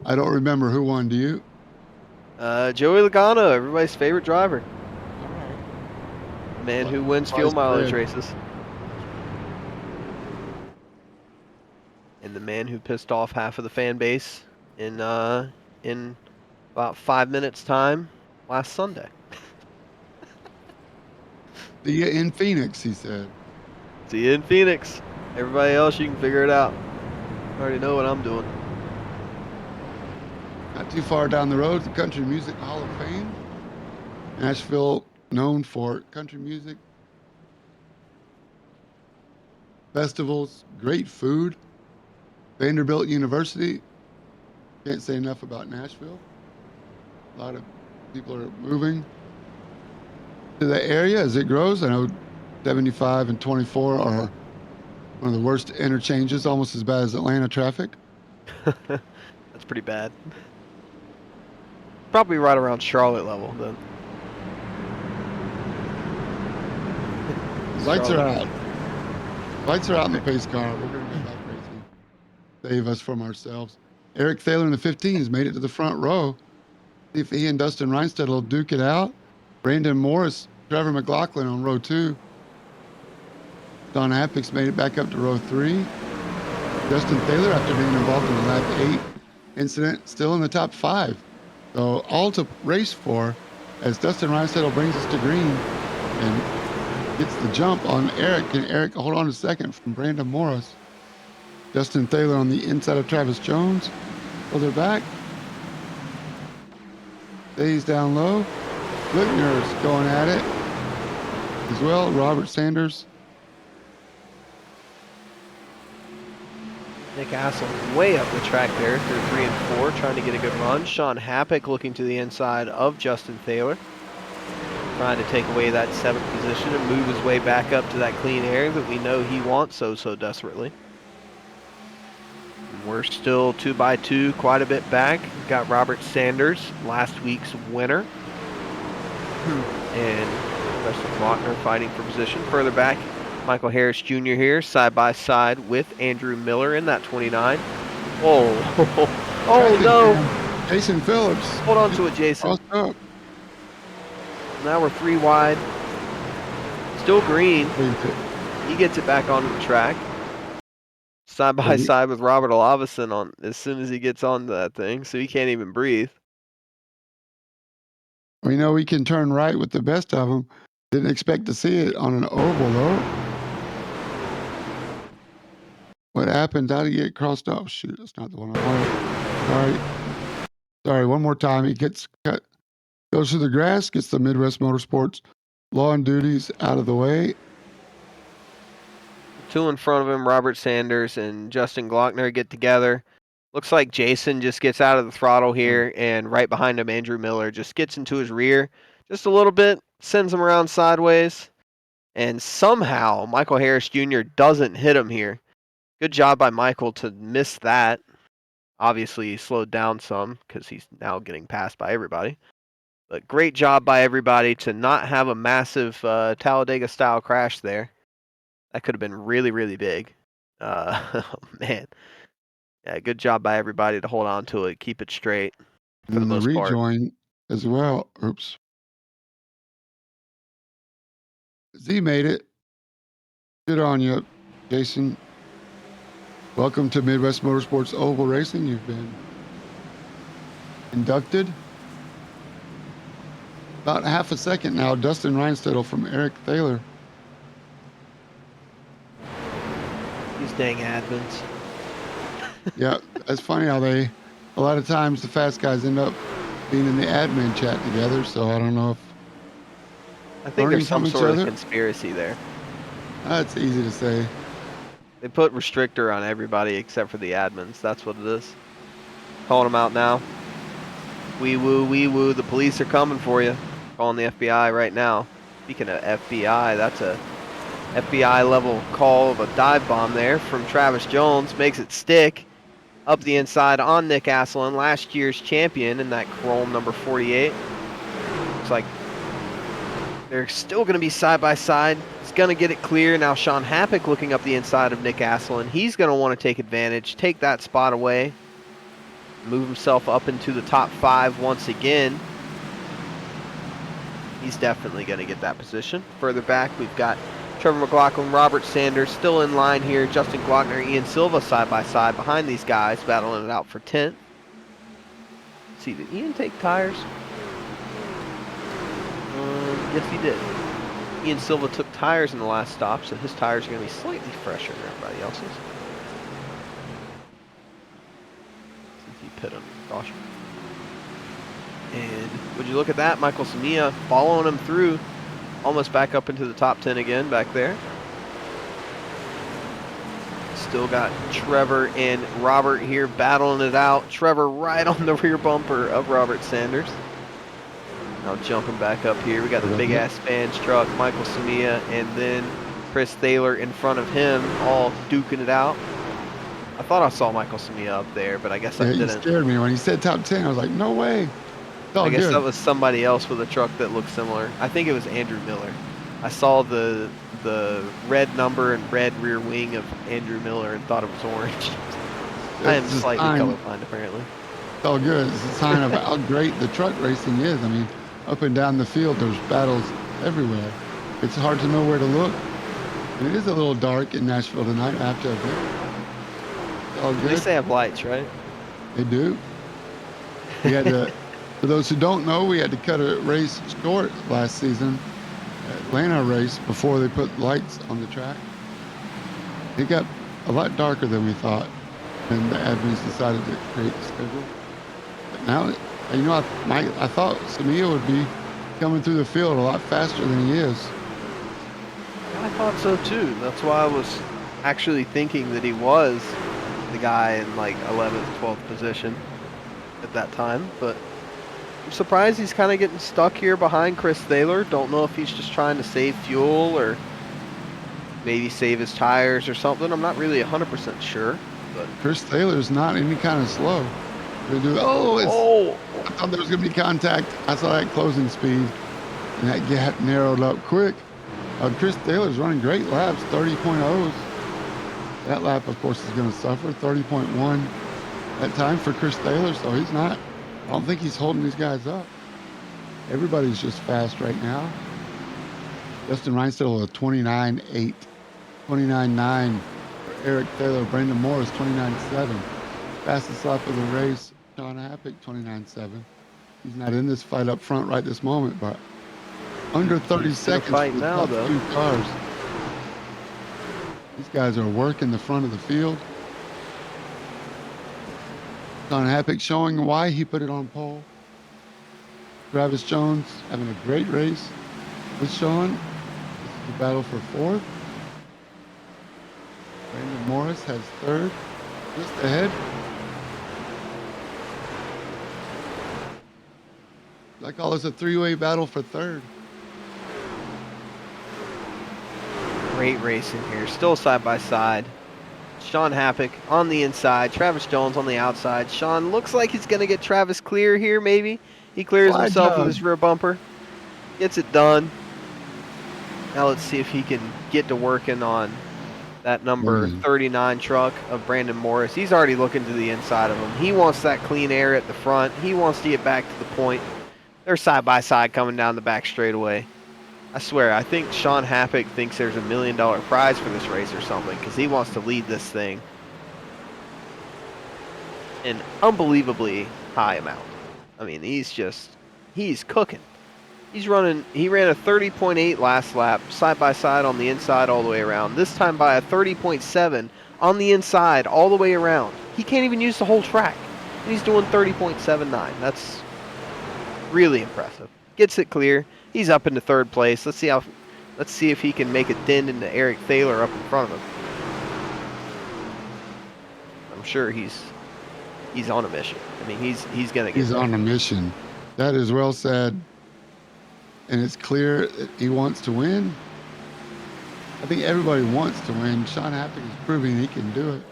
I don't remember who won. Do you? Joey Logano, everybody's favorite driver. All right. Man Well, who wins prize fuel mileage bread. races. and the man who pissed off half of the fan base in about 5 minutes time last Sunday. See ya in Phoenix, he said. See you in Phoenix. Everybody else, you can figure it out. I already know what I'm doing. Not too far down the road, the Country Music Hall of Fame. Nashville, known for country music, festivals, great food. Vanderbilt University. Can't say enough about Nashville. A lot of people are moving to the area as it grows. I know 75 and 24 are one of the worst interchanges, almost as bad as Atlanta traffic. That's pretty bad. Probably right around Charlotte level then. Lights are out. Lights are out in the pace car. We're going to go back crazy. Save us from ourselves. Eric Thaler in the 15s made it to the front row. See if he and Dustin Reinstedt will duke it out. Brandon Morris, Trevor McLaughlin on row 2. Don Apix made it back up to row 3. Justin Thaler, after being involved in the lap 8 incident, still in the top 5. So all to race for as Dustin Reinstedt brings us to green and gets the jump on Eric. And Eric hold on a second from Brandon Morris. Justin Thaler on the inside of Travis Jones. Further back. Stays down low. Glickner's going at it as well. Robert Sanders. Nick Asselin way up the track there through 3 and 4, trying to get a good run. Sean Happick looking to the inside of Justin Thaler, trying to take away that 7th position and move his way back up to that clean air that we know he wants so desperately. And we're still 2 by 2, quite a bit back. We've got Robert Sanders, last week's winner, and Preston Faulkner fighting for position. Further back, Michael Harris Jr. here, side by side with Andrew Miller in that 29. Oh, oh no! Jason Phillips. Hold on to it, Jason. Now we're 3 wide. Still green. He gets it back onto the track. Side by side with Robert Olavison on as soon as he gets onto that thing, so he can't even breathe. We know we can turn right with the best of them. Didn't expect to see it on an oval though. What happened? How did he get crossed off? Shoot, that's not the one I wanted. Sorry, one more time. He gets cut, goes through the grass, gets the Midwest Motorsports lawn duties out of the way. 2 in front of him, Robert Sanders and Justin Glockner get together. Looks like Jason just gets out of the throttle here, and right behind him, Andrew Miller just gets into his rear just a little bit, sends him around sideways, and somehow Michael Harris Jr. doesn't hit him here. Good job by Michael to miss that. Obviously, he slowed down some because he's now getting passed by everybody. But great job by everybody to not have a massive Talladega-style crash there. That could have been really, really big. Oh, man. Yeah, good job by everybody to hold on to it, keep it straight for the most part. Rejoin as well. Oops. Z made it. Good on you, Jason. Welcome to Midwest Motorsports Oval Racing. You've been inducted. About half a second now, Dustin Reinstedt from Eric Thaler. These dang admins. Yeah, it's funny how a lot of times the fast guys end up being in the admin chat together, so I don't know if... I think there's some sort of conspiracy there. That's easy to say. They put restrictor on everybody except for the admins. That's what it is. Calling them out now. Wee woo, the police are coming for you. Calling the FBI right now. Speaking of FBI, that's a FBI level call of a dive bomb there from Travis Jones. Makes it stick up the inside on Nick Asselin, last year's champion in that chrome number 48. Looks like they're still going to be side by side. He's going to get it clear. Now Sean Happick looking up the inside of Nick Asselin. He's going to want to take advantage, take that spot away, move himself up into the top 5 once again. He's definitely going to get that position. Further back, we've got Trevor McLaughlin, Robert Sanders still in line here. Justin Glockner, Ian Silva side by side behind these guys, battling it out for 10th. Let's see, did Ian take tires? Yes, he did. Ian Silva took tires in the last stop, so his tires are going to be slightly fresher than everybody else's. Since he pit under caution. And would you look at that? Michael Samia following him through, almost back up into the top 10 again back there. Still got Trevor and Robert here battling it out. Trevor right on the rear bumper of Robert Sanders. Now jumping back up here, we got the big ass Spans truck, Michael Samia, and then Chris Thaler in front of him, all duking it out. I thought I saw Michael Samia up there, but I guess I didn't. He scared me when he said top 10. I was like, no way. I guess that was somebody else with a truck that looked similar. I think it was Andrew Miller. I saw the red number and red rear wing of Andrew Miller and thought it was orange. I am slightly colorblind, apparently. It's all good. It's a sign of how great the truck racing is. I mean, up and down the field, there's battles everywhere. It's hard to know where to look. And it is a little dark in Nashville tonight, I have to admit. It's all good. At least they have lights, right? They do. We had to, for those who don't know, we had to cut a race short last season, Atlanta race, before they put lights on the track. It got a lot darker than we thought, and the admins decided to create the schedule. But now, you know, I thought Samia would be coming through the field a lot faster than he is. I thought so too. That's why I was actually thinking that he was the guy in like 11th, 12th position at that time. But I'm surprised he's kind of getting stuck here behind Chris Thaler. Don't know if he's just trying to save fuel or maybe save his tires or something. I'm not really 100% sure. But Chris Thaler's not any kind of slow. I thought there was going to be contact. I saw that closing speed, and that gap narrowed up quick. Chris Thaler's running great laps, 30.0s. That lap, of course, is going to suffer, 30.1 that time for Chris Thaler, so he's not, I don't think he's holding these guys up. Everybody's just fast right now. Justin Reinstedel with a 29.8, 29.9 for Eric Thaler. Brandon Morris, 29.7. Fastest lap of the race, Sean Happig, 29.7. He's not in this fight up front right this moment, but under 30 seconds fight for the now, top though. two cars. These guys are working the front of the field. Sean Happig showing why he put it on pole. Travis Jones having a great race with Sean. This is the battle for fourth. Brandon Morris has third, just ahead. I call this a three-way battle for third. great racing here. Still side by side. Sean Happig on the inside. Travis Jones on the outside. Sean looks like he's going to get Travis clear here, maybe. He clears himself with his rear bumper. Gets it done. Now let's see if he can get to working on that number 39 truck of Brandon Morris. He's already looking to the inside of him. He wants that clean air at the front. He wants to get back to the point. They're side by side coming down the back straightaway. I swear, I think Sean Happig thinks there's $1 million prize for this race or something, because he wants to lead this thing an unbelievably high amount. I mean, he's cooking. He ran a 30.8 last lap, side by side on the inside all the way around. This time by a 30.7 on the inside all the way around. He can't even use the whole track. And he's doing 30.79. That's really impressive. Gets it clear. He's up into third place. Let's see if he can make a dent into Eric Thaler up in front of him. I'm sure he's on a mission. I mean, he's gonna get He's there. on a mission. That is well said. And it's clear that he wants to win. I think everybody wants to win. Sean Happig is proving he can do it.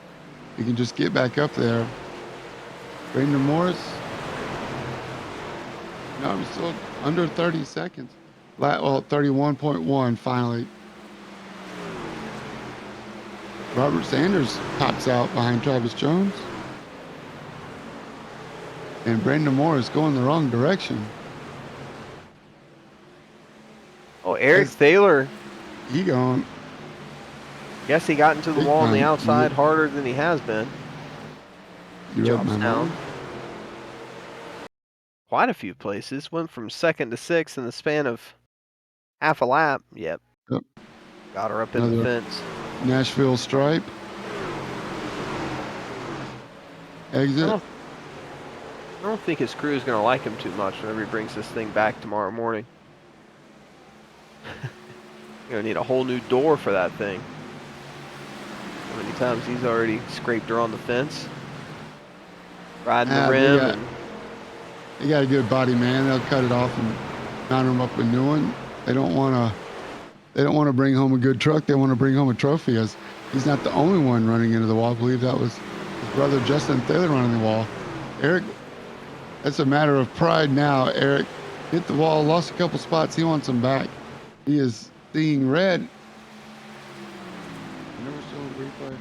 He can just get back up there. Brandon Morris. No, I'm still under 30 seconds. Well, 31.1 finally. Robert Sanders pops out behind Travis Jones. And Brandon Morris going the wrong direction. Oh, Eric Thaler. He going. Guess he got into the Big wall on the time. outside harder than he has been. You read Drops my down. mind. Quite a few places. Went from 2nd to 6th in the span of half a lap. Yep. Yep. Got her up in the Another fence. Nashville stripe. Exit. I don't think his crew is going to like him too much whenever he brings this thing back tomorrow morning. You're going to need a whole new door for that thing. How many times he's already scraped her on the fence? Riding the rim. They got a good body, man. They'll cut it off and mount them up a new one. They don't want to bring home a good truck. They want to bring home a trophy. As he's not the only one running into the wall. I believe that was his brother Justin Thaler running the wall. Eric, that's a matter of pride now. Eric hit the wall, lost a couple spots. He wants them back. He is seeing red. Never saw a replay.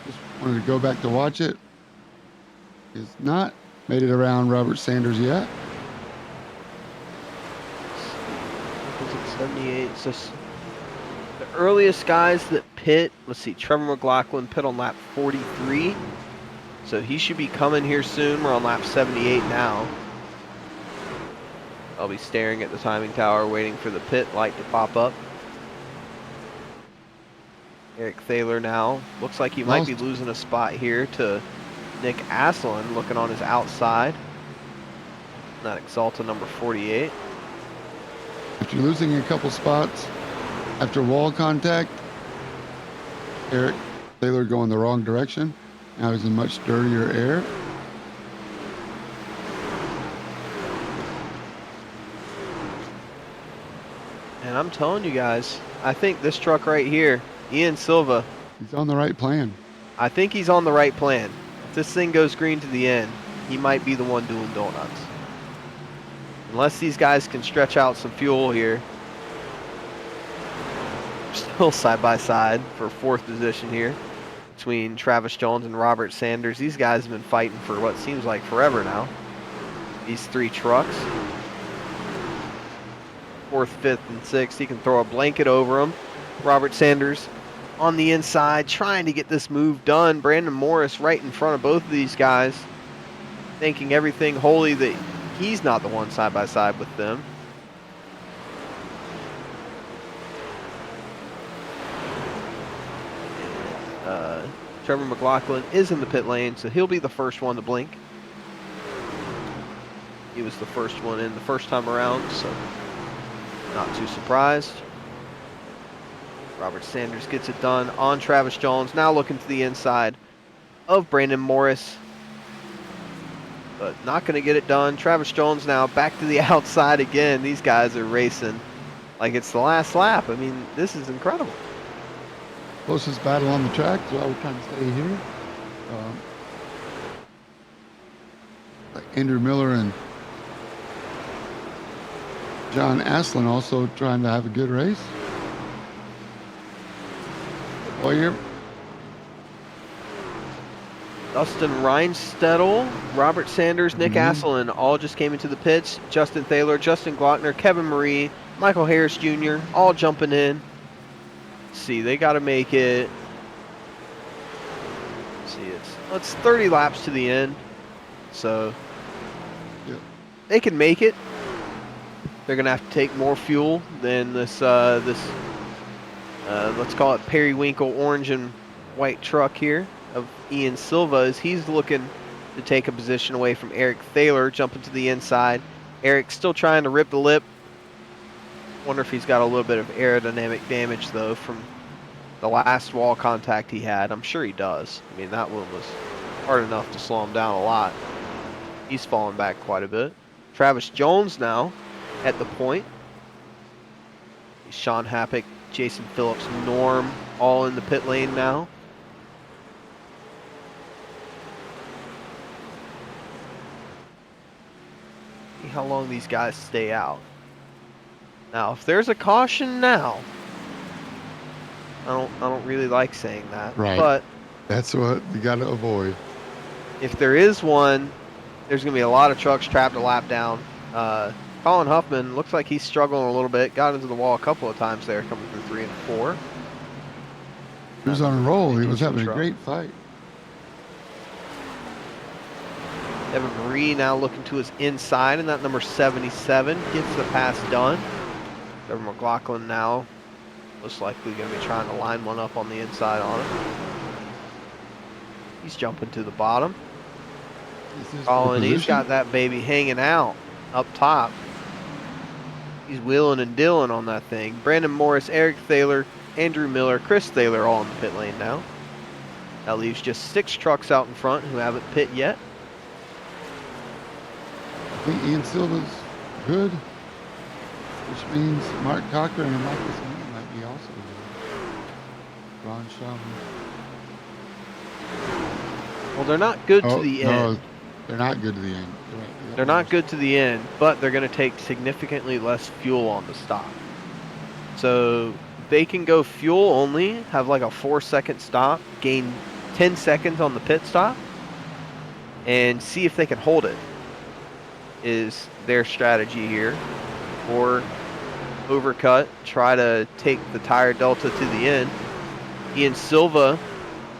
Just wanted to go back to watch it. He's not made it around Robert Sanders yet. Is it 78? It's just the earliest guys that pit. Let's see, Trevor McLaughlin pit on lap 43. So he should be coming here soon. We're on lap 78 now. I'll be staring at the timing tower waiting for the pit light to pop up. Eric Thaler now. Looks like he might be losing a spot here to Nick Asselin, looking on his outside. That Exalta number 48. After losing a couple spots after wall contact, Eric Thaler going the wrong direction. Now he's in much dirtier air. And I'm telling you guys, I think this truck right here, Ian Silva, He's on the right plan. I think he's on the right plan. If this thing goes green to the end, he might be the one doing donuts. Unless these guys can stretch out some fuel here. Still side by side for 4th position here between Travis Jones and Robert Sanders. These guys have been fighting for what seems like forever now. These 3 trucks. 4th, 5th, and 6th. He can throw a blanket over them. Robert Sanders on the inside trying to get this move done. Brandon Morris right in front of both of these guys, thinking everything holy that he's not the one side by side with them. Trevor McLaughlin is in the pit lane, so he'll be the first one to blink. He was the first one in the first time around, so not too surprised. Robert Sanders gets it done on Travis Jones. Now looking to the inside of Brandon Morris, but not going to get it done. Travis Jones now back to the outside again. These guys are racing like it's the last lap. I mean, this is incredible. Closest battle on the track, so I would try to stay here. Like Andrew Miller and John Asselin also trying to have a good race. Boyer. Dustin Reinstedel, Robert Sanders, Nick Asselin all just came into the pits. Justin Thaler, Justin Glockner, Kevin Marie, Michael Harris Jr. all jumping in. Let's see, they got to make it. Let's see, it's 30 laps to the end, so they can make it. They're gonna have to take more fuel than this let's call it periwinkle orange and white truck here of Ian Silva, as he's looking to take a position away from Eric Thaler, jumping to the inside. Eric still trying to rip the lip. Wonder if he's got a little bit of aerodynamic damage though from the last wall contact he had. I'm sure he does. I mean, that one was hard enough to slow him down a lot. He's fallen back quite a bit. Travis Jones now at the point. Sean Happick, Jason Phillips, Norm all in the pit lane now. See how long these guys stay out. Now, if there's a caution now, I don't really like saying that. Right. But that's what you got to avoid. If there is one, there's going to be a lot of trucks trapped a lap down. Colin Huffman looks like he's struggling a little bit. Got into the wall a couple of times there, coming through 3 and 4. He was That on a number roll. He 22 was having a truck. great fight. Evan Marie now looking to his inside, and that number 77 gets the pass done. Trevor McLaughlin now most likely going to be trying to line one up on the inside on him. He's jumping to the bottom. Colin, he's got that baby hanging out up top. He's wheeling and dealing on that thing. Brandon Morris, Eric Thaler, Andrew Miller, Chris Thaler all in the pit lane now. That leaves just 6 trucks out in front who haven't pit yet. I think Ian Silva's good, which means Mark Cochran and Michael Smith might be also good. Ron Schaumburg. Well, they're not good to the No, end. they're not good to the end. They're not good to the end, but they're going to take significantly less fuel on the stop. So they can go fuel only, have like a 4-second stop, gain 10 seconds on the pit stop, and see if they can hold it, is their strategy here. Or overcut, try to take the tire delta to the end. Ian Silva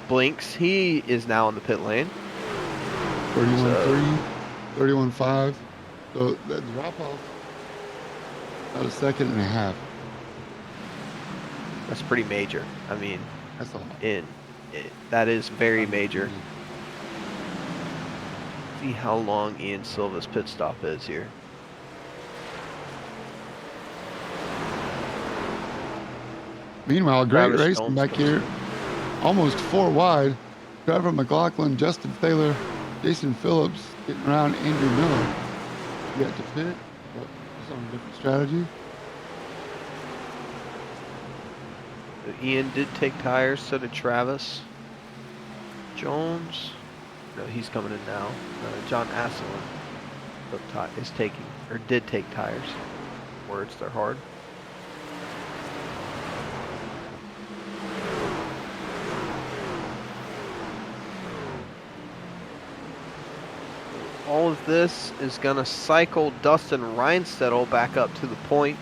blinks. He is now in the pit lane. 31.3, 31.5. So that drop off about a second and a half. That's pretty major. I mean, That's a lot. that is very major. See how long Ian Silva's pit stop is here. Meanwhile, great Travis racing Jones back comes here. in. Almost 4 wide. Trevor McLaughlin, Justin Thaler, Jason Phillips getting around Andrew Miller. Yet to pit, but he's on a different strategy. So Ian did take tires, so did Travis. Jones, no, he's coming in now. John Asselin is taking, or did take tires. Words, they're hard. All of this is going to cycle Dustin Reinstedel back up to the point.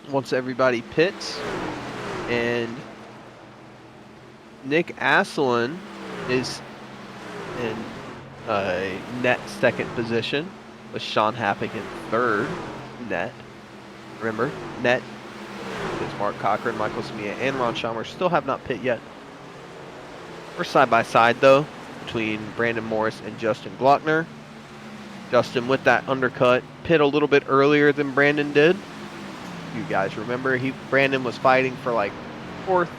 Once everybody pits, and Nick Asselin is in net second position with Sean Happig in third net. Remember, net is Mark Cochran, Michael Samia, and Ron Schaumburg still have not pit yet. We're side by side though between Brandon Morris and Justin Glockner. Justin with that undercut pit a little bit earlier than Brandon did. You guys remember Brandon was fighting for like 4th,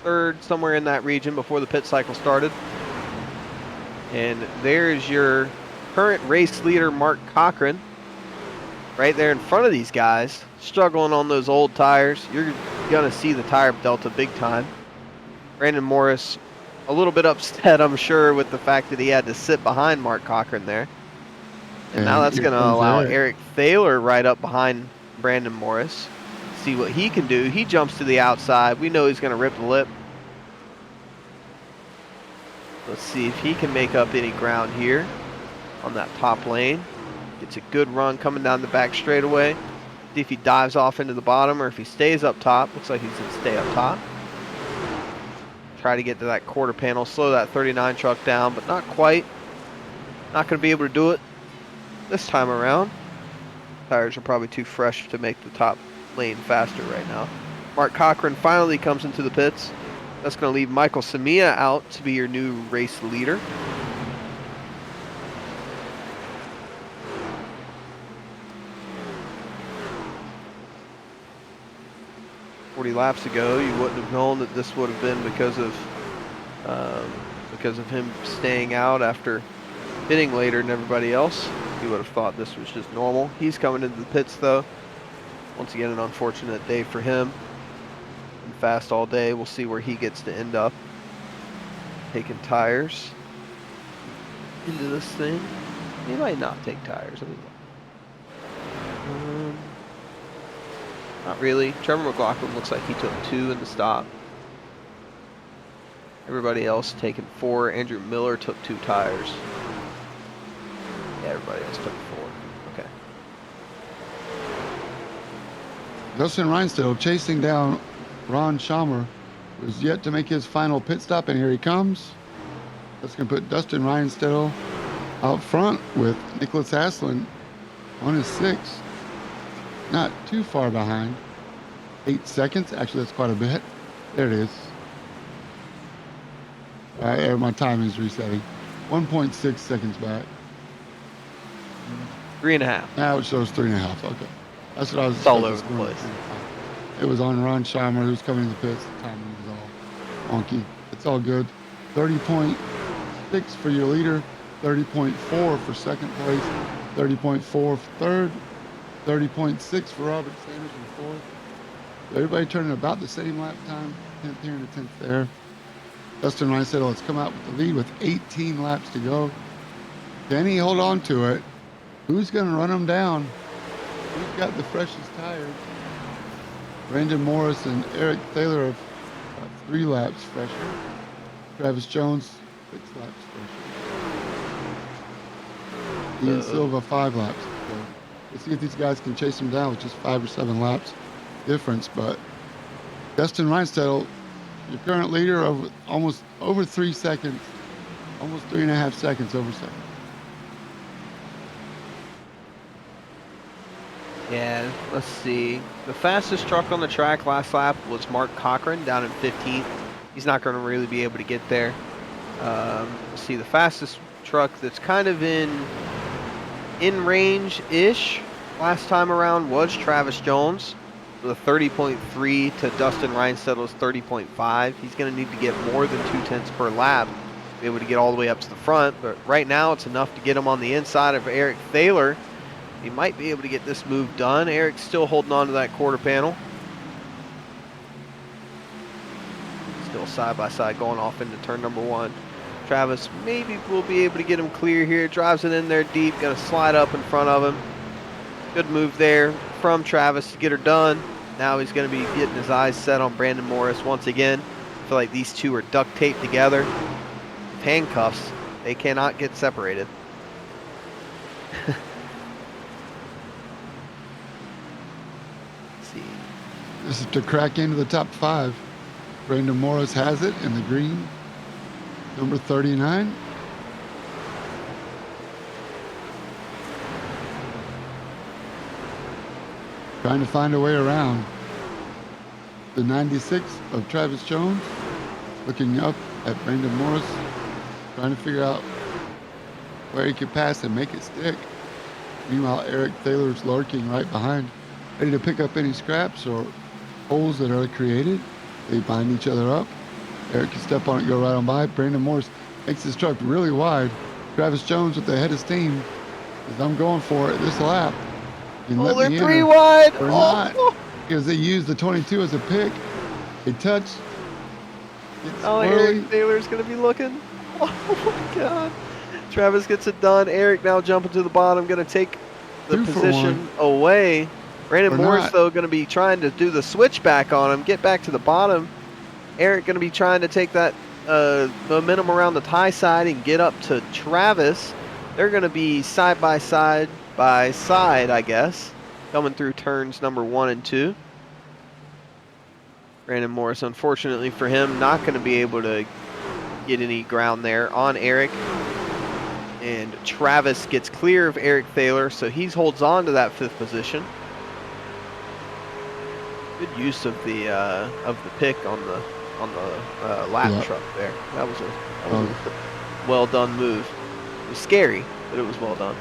3rd, somewhere in that region before the pit cycle started. And there's your current race leader, Mark Cochran, right there in front of these guys, struggling on those old tires. You're gonna see the tire delta big time. Brandon Morris a little bit upset, I'm sure, with the fact that he had to sit behind Mark Cochran there. And now that's going to allow Eric Thaler right up behind Brandon Morris. See what he can do. He jumps to the outside. We know he's going to rip the lip. Let's see if he can make up any ground here on that top lane. Gets a good run coming down the back straightaway. See if he dives off into the bottom or if he stays up top. Looks like he's going to stay up top. Try to get to that quarter panel, slow that 39 truck down, but not quite. Not going to be able to do it this time around. Tires are probably too fresh to make the top lane faster right now. Mark Cochran finally comes into the pits. That's going to leave Michael Samia out to be your new race leader. Laps ago, you wouldn't have known that this would have been because of him staying out after pitting later than everybody else. You would have thought this was just normal. He's coming into the pits though. Once again, an unfortunate day for him. Been fast all day. We'll see where he gets to end up. Taking tires into this thing. He might not take tires. Not really. Trevor McLaughlin looks like he took 2 in the stop. Everybody else taking 4. Andrew Miller took 2 tires. Yeah, everybody else took 4. Okay. Dustin Reinstedel chasing down Ron Schamer, who's yet to make his final pit stop, and here he comes. That's going to put Dustin Reinstedel out front with Nicholas Aslan on his 6th. Not too far behind. 8 seconds. Actually, that's quite a bit. There it is. My time is resetting. 1.6 seconds back. 3.5. Now it shows 3.5. Okay. That's what I was. It's all over the place. It was on Ron Schamer, who's coming to the pits. The timing was all wonky. It's all good. 30.6 for your leader. 30.4 for second place. 30.4 for third. 30.6 for Robert Sanders in fourth. Everybody turning about the same lap time. 10th here and a 10th there. Dustin Reinstedel has come out with the lead with 18 laps to go. Can he hold on to it? Who's going to run him down? Who's got the freshest tires? Brandon Morris and Eric Thaler have 3 laps fresher. Travis Jones, 6 laps fresher. Ian Silva, 5 laps. So let's see if these guys can chase him down with just 5 or 7 laps difference. But Dustin Reinstedel, your current leader, of almost over 3 seconds, almost 3.5 seconds over second. Yeah, let's see. The fastest truck on the track last lap was Mark Cochran down in 15th. He's not going to really be able to get there. Let's see, the fastest truck that's kind of in range-ish last time around was Travis Jones with a 30.3 to Dustin Reinstedel's 30.5. He's going to need to get more than 2/10 per lap to be able to get all the way up to the front. But right now, it's enough to get him on the inside of Eric Thaler. He might be able to get this move done. Eric's still holding on to that quarter panel. Still side by side going off into turn number 1. Travis maybe will be able to get him clear here. Drives it in there deep. Going to slide up in front of him. Good move there from Travis to get her done. Now he's going to be getting his eyes set on Brandon Morris once again. I feel like these two are duct taped together with handcuffs. They cannot get separated. This is to crack into the top 5. Brandon Morris has it in the green, number 39. Trying to find a way around. The 96 of Travis Jones, looking up at Brandon Morris, trying to figure out where he could pass and make it stick. Meanwhile, Eric Thaler's lurking right behind, ready to pick up any scraps or holes that are created. They bind each other up. Eric can step on it, go right on by. Brandon Morris makes his truck really wide. Travis Jones with the head of steam says, I'm going for it this lap. Oh, they're 3 wide. Or not, because they use the 22 as a pick. They touch. Oh, Eric Thaler's going to be looking. Oh, my God. Travis gets it done. Eric now jumping to the bottom, going to take the position away. Brandon Morris, though, going to be trying to do the switchback on him, get back to the bottom. Eric going to be trying to take that momentum around the high side and get up to Travis. They're going to be side by side, I guess, coming through turns number 1 and 2. Brandon Morris, unfortunately for him, not going to be able to get any ground there on Eric. And Travis gets clear of Eric Thaler, so he holds on to that 5th position. Good use of the pick on the lap truck there. That was a well done move. It was scary, but it was well done.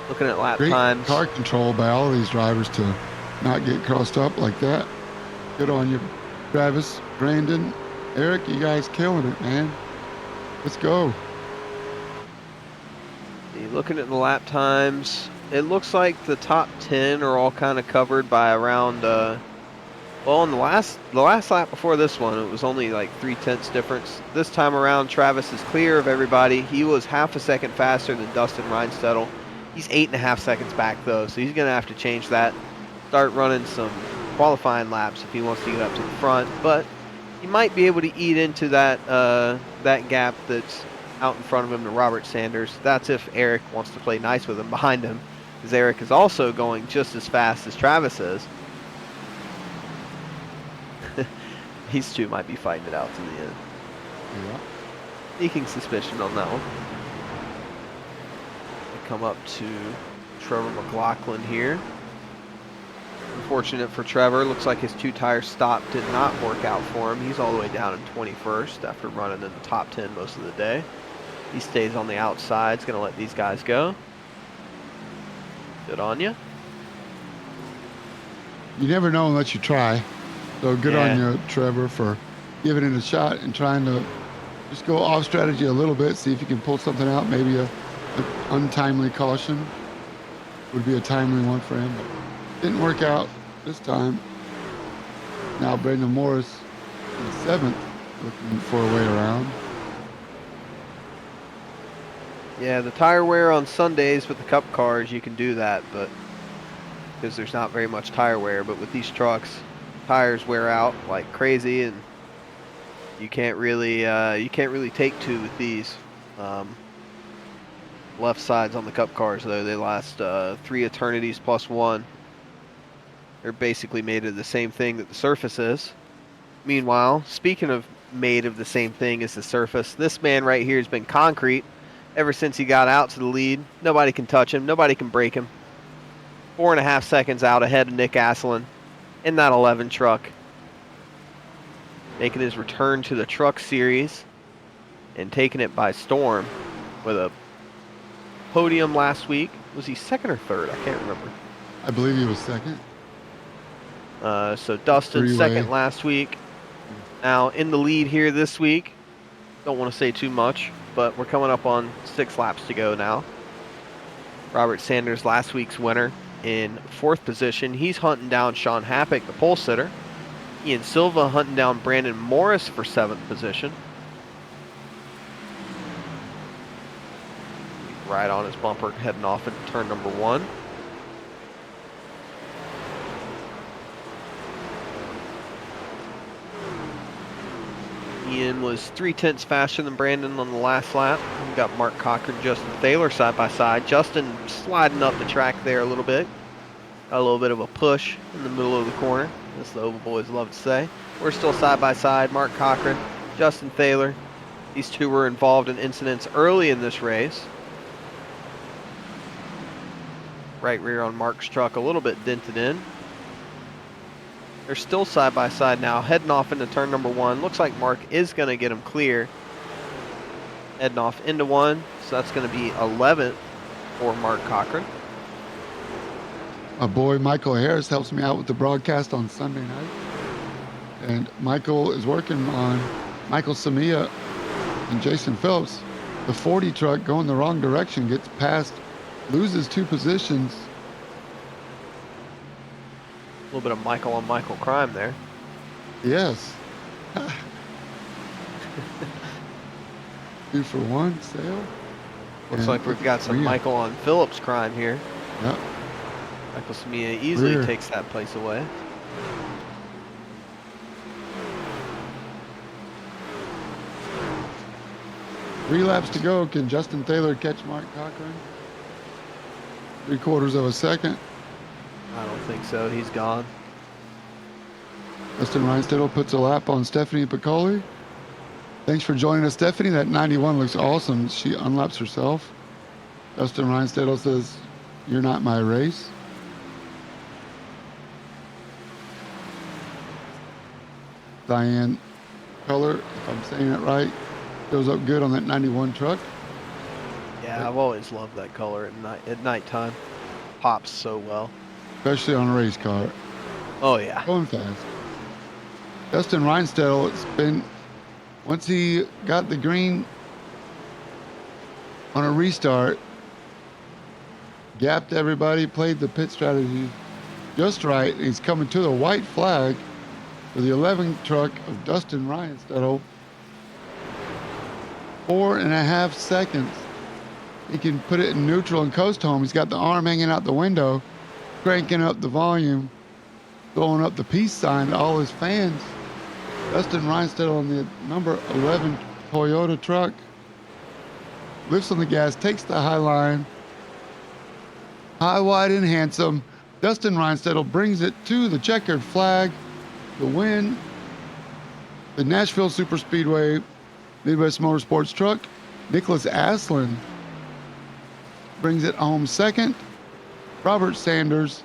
Looking at lap times. Car control by all of these drivers to not get crossed up like that. Good on you, Travis, Brandon, Eric. You guys killing it, man. Let's go. Looking at the lap times, it looks like the top 10 are all kind of covered by around, well, in the last lap before this one, it was only like 0.3 difference. This time around, Travis is clear of everybody. He was half a second faster than Dustin Reinstedel. He's 8.5 seconds back, though, so he's going to have to change that. Start running some qualifying laps if he wants to get up to the front, but he might be able to eat into that that gap that's out in front of him to Robert Sanders. That's if Eric wants to play nice with him behind him, because Eric is also going just as fast as Travis is. These two might be fighting it out to the end. Yeah. Sneaking suspicion on that one. We come up to Trevor McLaughlin here. Unfortunate for Trevor. Looks like his 2-tire stop did not work out for him. He's all the way down in 21st after running in the top 10 most of the day. He stays on the outside. He's going to let these guys go. Good on you. You never know unless you try. So good on you, Trevor, for giving it a shot and trying to just go off strategy a little bit, see if you can pull something out. Maybe a untimely caution would be a timely one for him, but didn't work out this time. Now Brandon Morris in 7th, looking for a way around. Yeah, the tire wear on Sundays with the Cup cars, you can do that, but because there's not very much tire wear. But with these trucks, tires wear out like crazy, and you can't really take two with these. Left sides on the Cup cars, though, they last 3 eternities plus 1. They're basically made of the same thing that the surface is. Meanwhile, speaking of made of the same thing as the surface, this man right here has been concrete ever since he got out to the lead. Nobody can touch him. Nobody can break him. 4.5 seconds out ahead of Nick Asselin in that 11 truck. Making his return to the Truck Series and taking it by storm with a podium last week. Was he 2nd or 3rd? I can't remember. I believe he was 2nd. So Dustin 2nd last week. Now in the lead here this week. Don't want to say too much, but we're coming up on 6 laps to go now. Robert Sanders, last week's winner, in 4th position. He's hunting down Sean Happick, the pole sitter. Ian Silva hunting down Brandon Morris for 7th position. Right on his bumper, heading off into turn number 1. Ian was 3/10 faster than Brandon on the last lap. We got Mark Cochran, Justin Thaler side by side. Justin sliding up the track there a little bit. Got a little bit of a push in the middle of the corner, as the Oval Boys love to say. We're still side by side. Mark Cochran, Justin Thaler. These two were involved in incidents early in this race. Right rear on Mark's truck, a little bit dented in. They're still side by side now, heading off into turn number 1. Looks like Mark is going to get him clear. Heading off into 1, so that's going to be 11th for Mark Cochran. My boy Michael Harris helps me out with the broadcast on Sunday night. And Michael is working on Michael Samia and Jason Phillips. The 40 truck going the wrong direction, gets past, loses 2 positions. A little bit of Michael on Michael crime there. Yes. 2 for 1 sale. Looks like we've got some Michael on Phillips crime here. Yep. Michael Samia easily takes that place away. Three laps to go. Can Justin Thaler catch Mark Cochran? 3/4 of a second. I don't think so. He's gone. Justin Reinstedel puts a lap on Stephanie Piccoli. Thanks for joining us, Stephanie. That 91 looks awesome. She unlaps herself. Justin Reinstedel says, "You're not my race." Diane Color, if I'm saying it right, shows up good on that 91 truck. Yeah, I've always loved that color at nighttime. Pops so well. Especially on a race car. Oh, yeah. Going fast. Justin Reinstedel, it's been, once he got the green on a restart, gapped everybody, played the pit strategy just right. He's coming to the white flag for the 11 truck of Dustin Reinstedel. 4.5 seconds. He can put it in neutral and coast home. He's got the arm hanging out the window, cranking up the volume, blowing up the peace sign to all his fans. Dustin Reinstedel on the number 11 Toyota truck. lifts on the gas, takes the high line. High, wide, and handsome. Dustin Reinstedel brings it to the checkered flag to win the Nashville Superspeedway Midwest Motorsports truck. Nicholas Aslin brings it home second. Robert Sanders,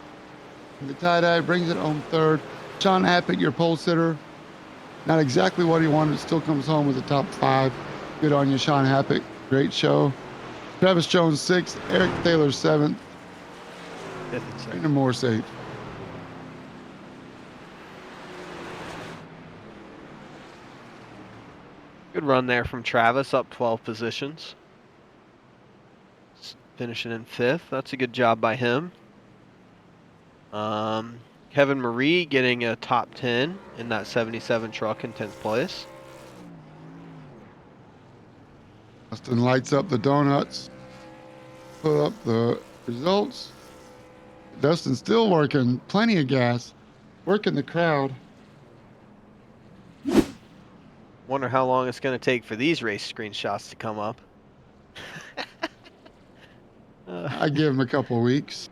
the tie-dye, brings it home third. Sean Happett, your pole sitter. Not exactly what he wanted, still comes home with the top 5. Good on you, Sean Happett. Great show. Travis Jones 6th, Eric Thaler 7th. Brandon Moore safe. Good run there from Travis, up 12 positions. Finishing in 5th. That's a good job by him. Kevin Marie getting a top 10 in that 77 truck in 10th place. Dustin lights up the donuts. Put up the results. Dustin's still working, plenty of gas, working the crowd. Wonder how long it's going to take for these race screenshots to come up. I give him a couple of weeks.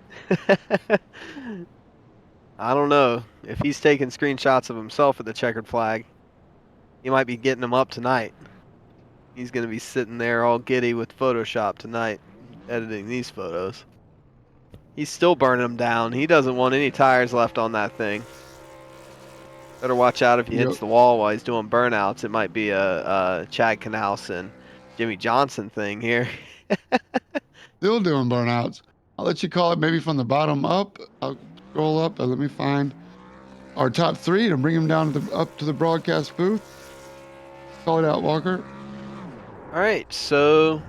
I don't know. If he's taking screenshots of himself at the checkered flag, he might be getting them up tonight. He's going to be sitting there all giddy with Photoshop tonight, editing these photos. He's still burning them down. He doesn't want any tires left on that thing. Better watch out if he hits the wall while he's doing burnouts. It might be a Chad Knaus and Jimmy Johnson thing here. Still doing burnouts. I'll let you call it maybe from the bottom up. I'll scroll up and let me find our top 3 to bring them down to up to the broadcast booth. Call it out, Walker. All right, so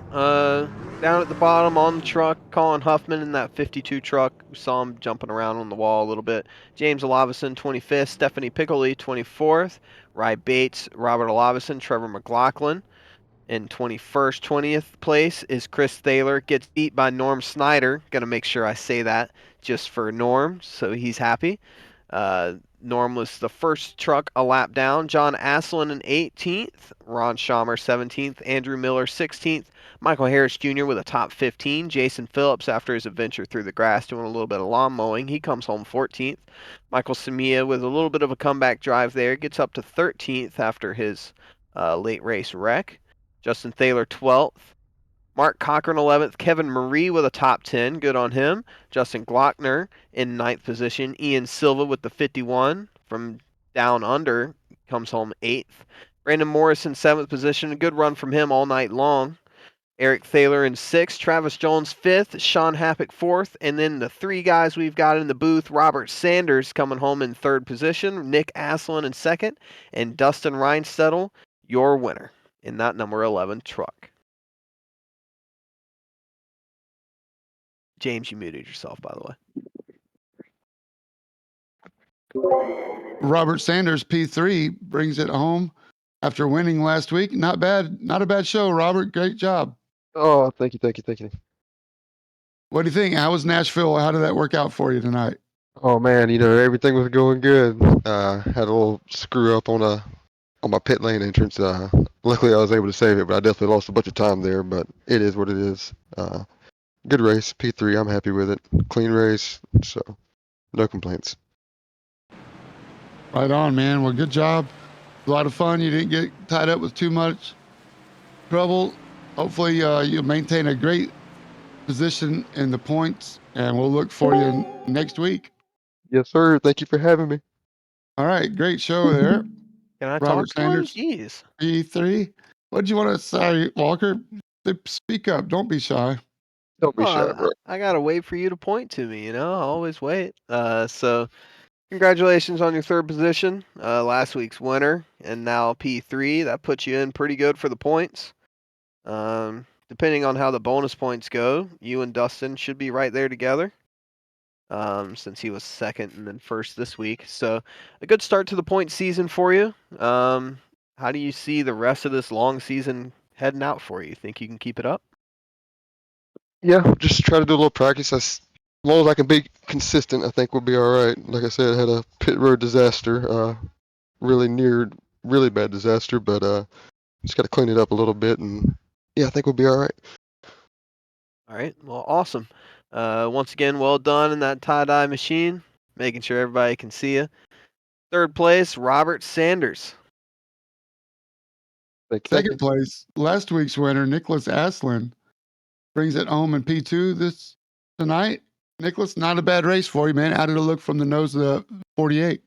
down at the bottom on the truck, Colin Huffman in that 52 truck. We saw him jumping around on the wall a little bit. James Olavison, 25th. Stephanie Piccoli, 24th. Rye Bates, Robert Olavison, Trevor McLaughlin. In 21st, 20th place is Chris Thaler. Gets beat by Norm Snyder. Got to make sure I say that just for Norm, so he's happy. Norm was the first truck a lap down. John Aslin in 18th. Ron Schaumer 17th. Andrew Miller 16th. Michael Harris Jr. with a top 15. Jason Phillips, after his adventure through the grass, doing a little bit of lawn mowing, he comes home 14th. Michael Samia with a little bit of a comeback drive there, gets up to 13th after his late race wreck. Justin Thaler 12th. Mark Cochran 11th. Kevin Marie with a top 10. Good on him. Justin Glockner in 9th position. Ian Silva with the 51 from down under comes home 8th. Brandon Morris in 7th position. A good run from him all night long. Eric Thaler in 6th. Travis Jones 5th. Sean Happett 4th. And then the 3 guys we've got in the booth. Robert Sanders coming home in 3rd position. Nick Aslin in 2nd. And Dustin Reinstedel, your winner in that number 11 truck. James, you muted yourself, by the way. Robert Sanders, P3, brings it home after winning last week. Not bad. Not a bad show, Robert. Great job. Oh, thank you. What do you think? How was Nashville? How did that work out for you tonight? Oh man, everything was going good. Had a little screw up on my pit lane entrance. Luckily I was able to save it, but I definitely lost a bunch of time there. But it is what it is. Good race, P3. I'm happy with it. Clean race, so no complaints. Right on, man. Well, good job. A lot of fun. You didn't get tied up with too much trouble. Hopefully, you'll maintain a great position in the points, and we'll look for you next week. Yes, sir. Thank you for having me. All right, great show there. Can I Robert talk to him? Sanders, Jeez. P3. What did you want to say, Walker? Speak up. Don't be shy. Don't be shy, Well, bro. I gotta wait for you to point to me. I always wait. So congratulations on your 3rd position. Last week's winner, and now P3. That puts you in pretty good for the points. Depending on how the bonus points go, you and Dustin should be right there together. Since he was 2nd and then 1st this week. So a good start to the point season for you. How do you see the rest of this long season heading out for you? Think you can keep it up? Yeah, just try to do a little practice. As long as I can be consistent, I think we'll be all right. Like I said, I had a pit road disaster. Really bad disaster, but just got to clean it up a little bit, and yeah, I think we'll be all right. All right. Well, awesome. Once again, well done in that tie-dye machine, making sure everybody can see you. Third place, Robert Sanders. Thank you. Second place, last week's winner, Nicholas Aslin, brings it home in P2 this tonight. Nicholas, not a bad race for you, man. How did it look from the nose of the 48?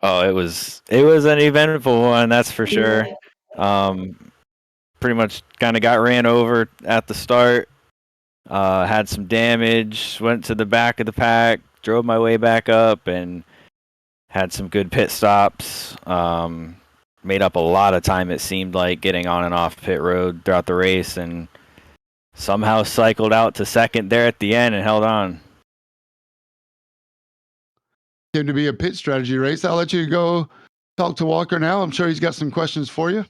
Oh, it was an eventful one, that's for sure. Pretty much kind of got ran over at the start. Had some damage. Went to the back of the pack. Drove my way back up and had some good pit stops. Made up a lot of time. It seemed like getting on and off pit road throughout the race, and somehow cycled out to second there at the end and held on. Seemed to be a pit strategy race. I'll let you go talk to Walker now. I'm sure he's got some questions for you.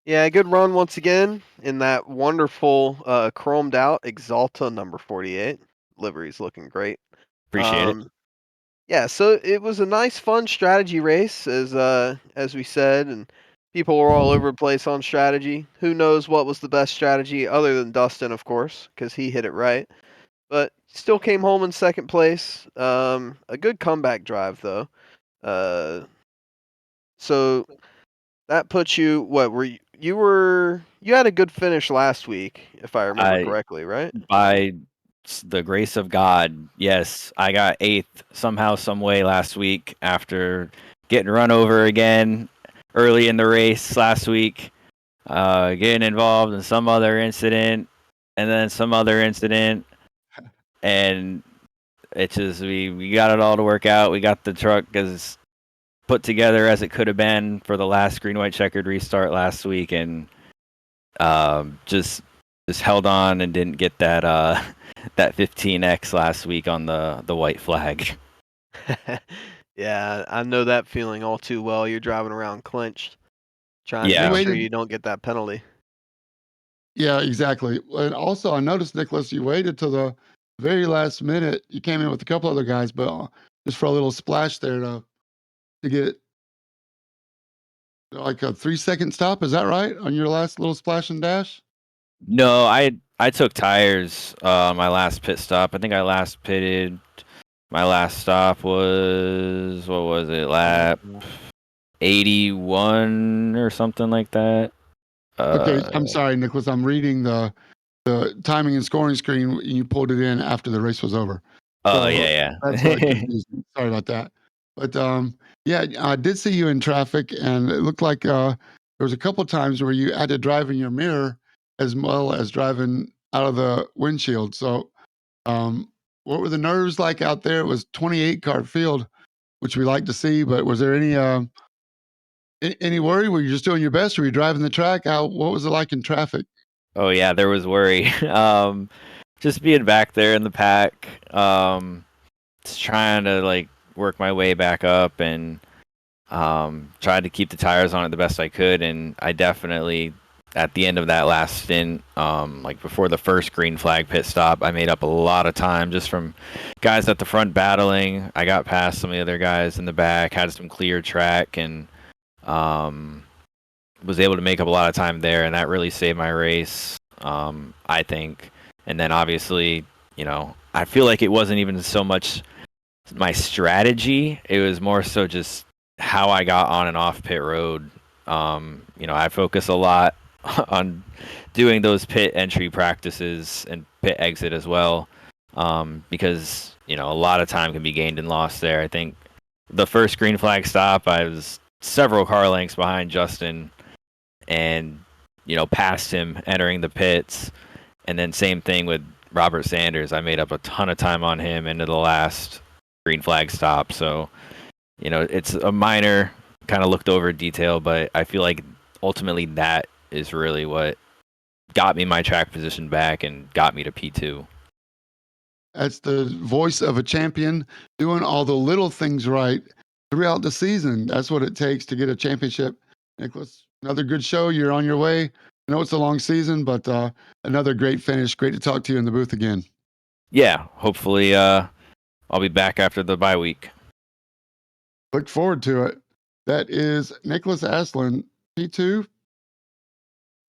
Yeah, good run once again in that wonderful chromed out Exalta number 48. Livery's looking great. Appreciate it. Yeah, so it was a nice, fun strategy race, as we said, and people were all over the place on strategy. Who knows what was the best strategy other than Dustin, of course, because he hit it right. But still came home in second place. A good comeback drive though. So that puts you what were you had a good finish last week, if I remember correctly, right? By the grace of God, yes, I got 8th somehow, some way last week after getting run over again early in the race last week, getting involved in some other incident, and then some other incident, and it just we got it all to work out. We got the truck as put together as it could have been for the last green white checkered restart last week, and just held on and didn't get that that 15x last week on the white flag. Yeah, I know that feeling all too well. You're driving around clenched, trying to Yeah. make sure waited- you don't get that penalty. Yeah, exactly. And also, I noticed, Nicholas, you waited till the very last minute. You came in with a couple other guys, but just for a little splash there to get like a 3-second stop. Is that right on your last little splash and dash? No, I took tires my last pit stop. I think I last pitted. My last stop was, what was it, lap 81 or something like that. Okay, I'm sorry, Nicholas. I'm reading the timing and scoring screen. And you pulled it in after the race was over. Oh, So yeah. that's what confused me. Sorry about that. But yeah, I did see you in traffic, and it looked like there was a couple times where you had to drive in your mirror as well as driving out of the windshield. So, what were the nerves like out there? It was 28 car field, which we like to see. But was there any worry? Were you just doing your best? Were you driving the track? What was it like in traffic? Oh yeah, there was worry. Just being back there in the pack, just trying to like work my way back up and tried to keep the tires on it the best I could. And I definitely, at the end of that last stint, like before the first green flag pit stop, I made up a lot of time just from guys at the front battling. I got past some of the other guys in the back, had some clear track, and was able to make up a lot of time there, and that really saved my race, I think. And then obviously, I feel like it wasn't even so much my strategy; it was more so just how I got on and off pit road. I focus a lot on doing those pit entry practices and pit exit as well, because a lot of time can be gained and lost there. I think the first green flag stop, I was several car lengths behind Justin and past him entering the pits, and then same thing with Robert Sanders. I made up a ton of time on him into the last green flag stop. So it's a minor kind of looked over detail, but I feel like ultimately that is really what got me my track position back and got me to P2. That's the voice of a champion doing all the little things right throughout the season. That's what it takes to get a championship. Nicholas, another good show. You're on your way. I know it's a long season, but another great finish. Great to talk to you in the booth again. Yeah, hopefully I'll be back after the bye week. Look forward to it. That is Nicholas Aslin, P2.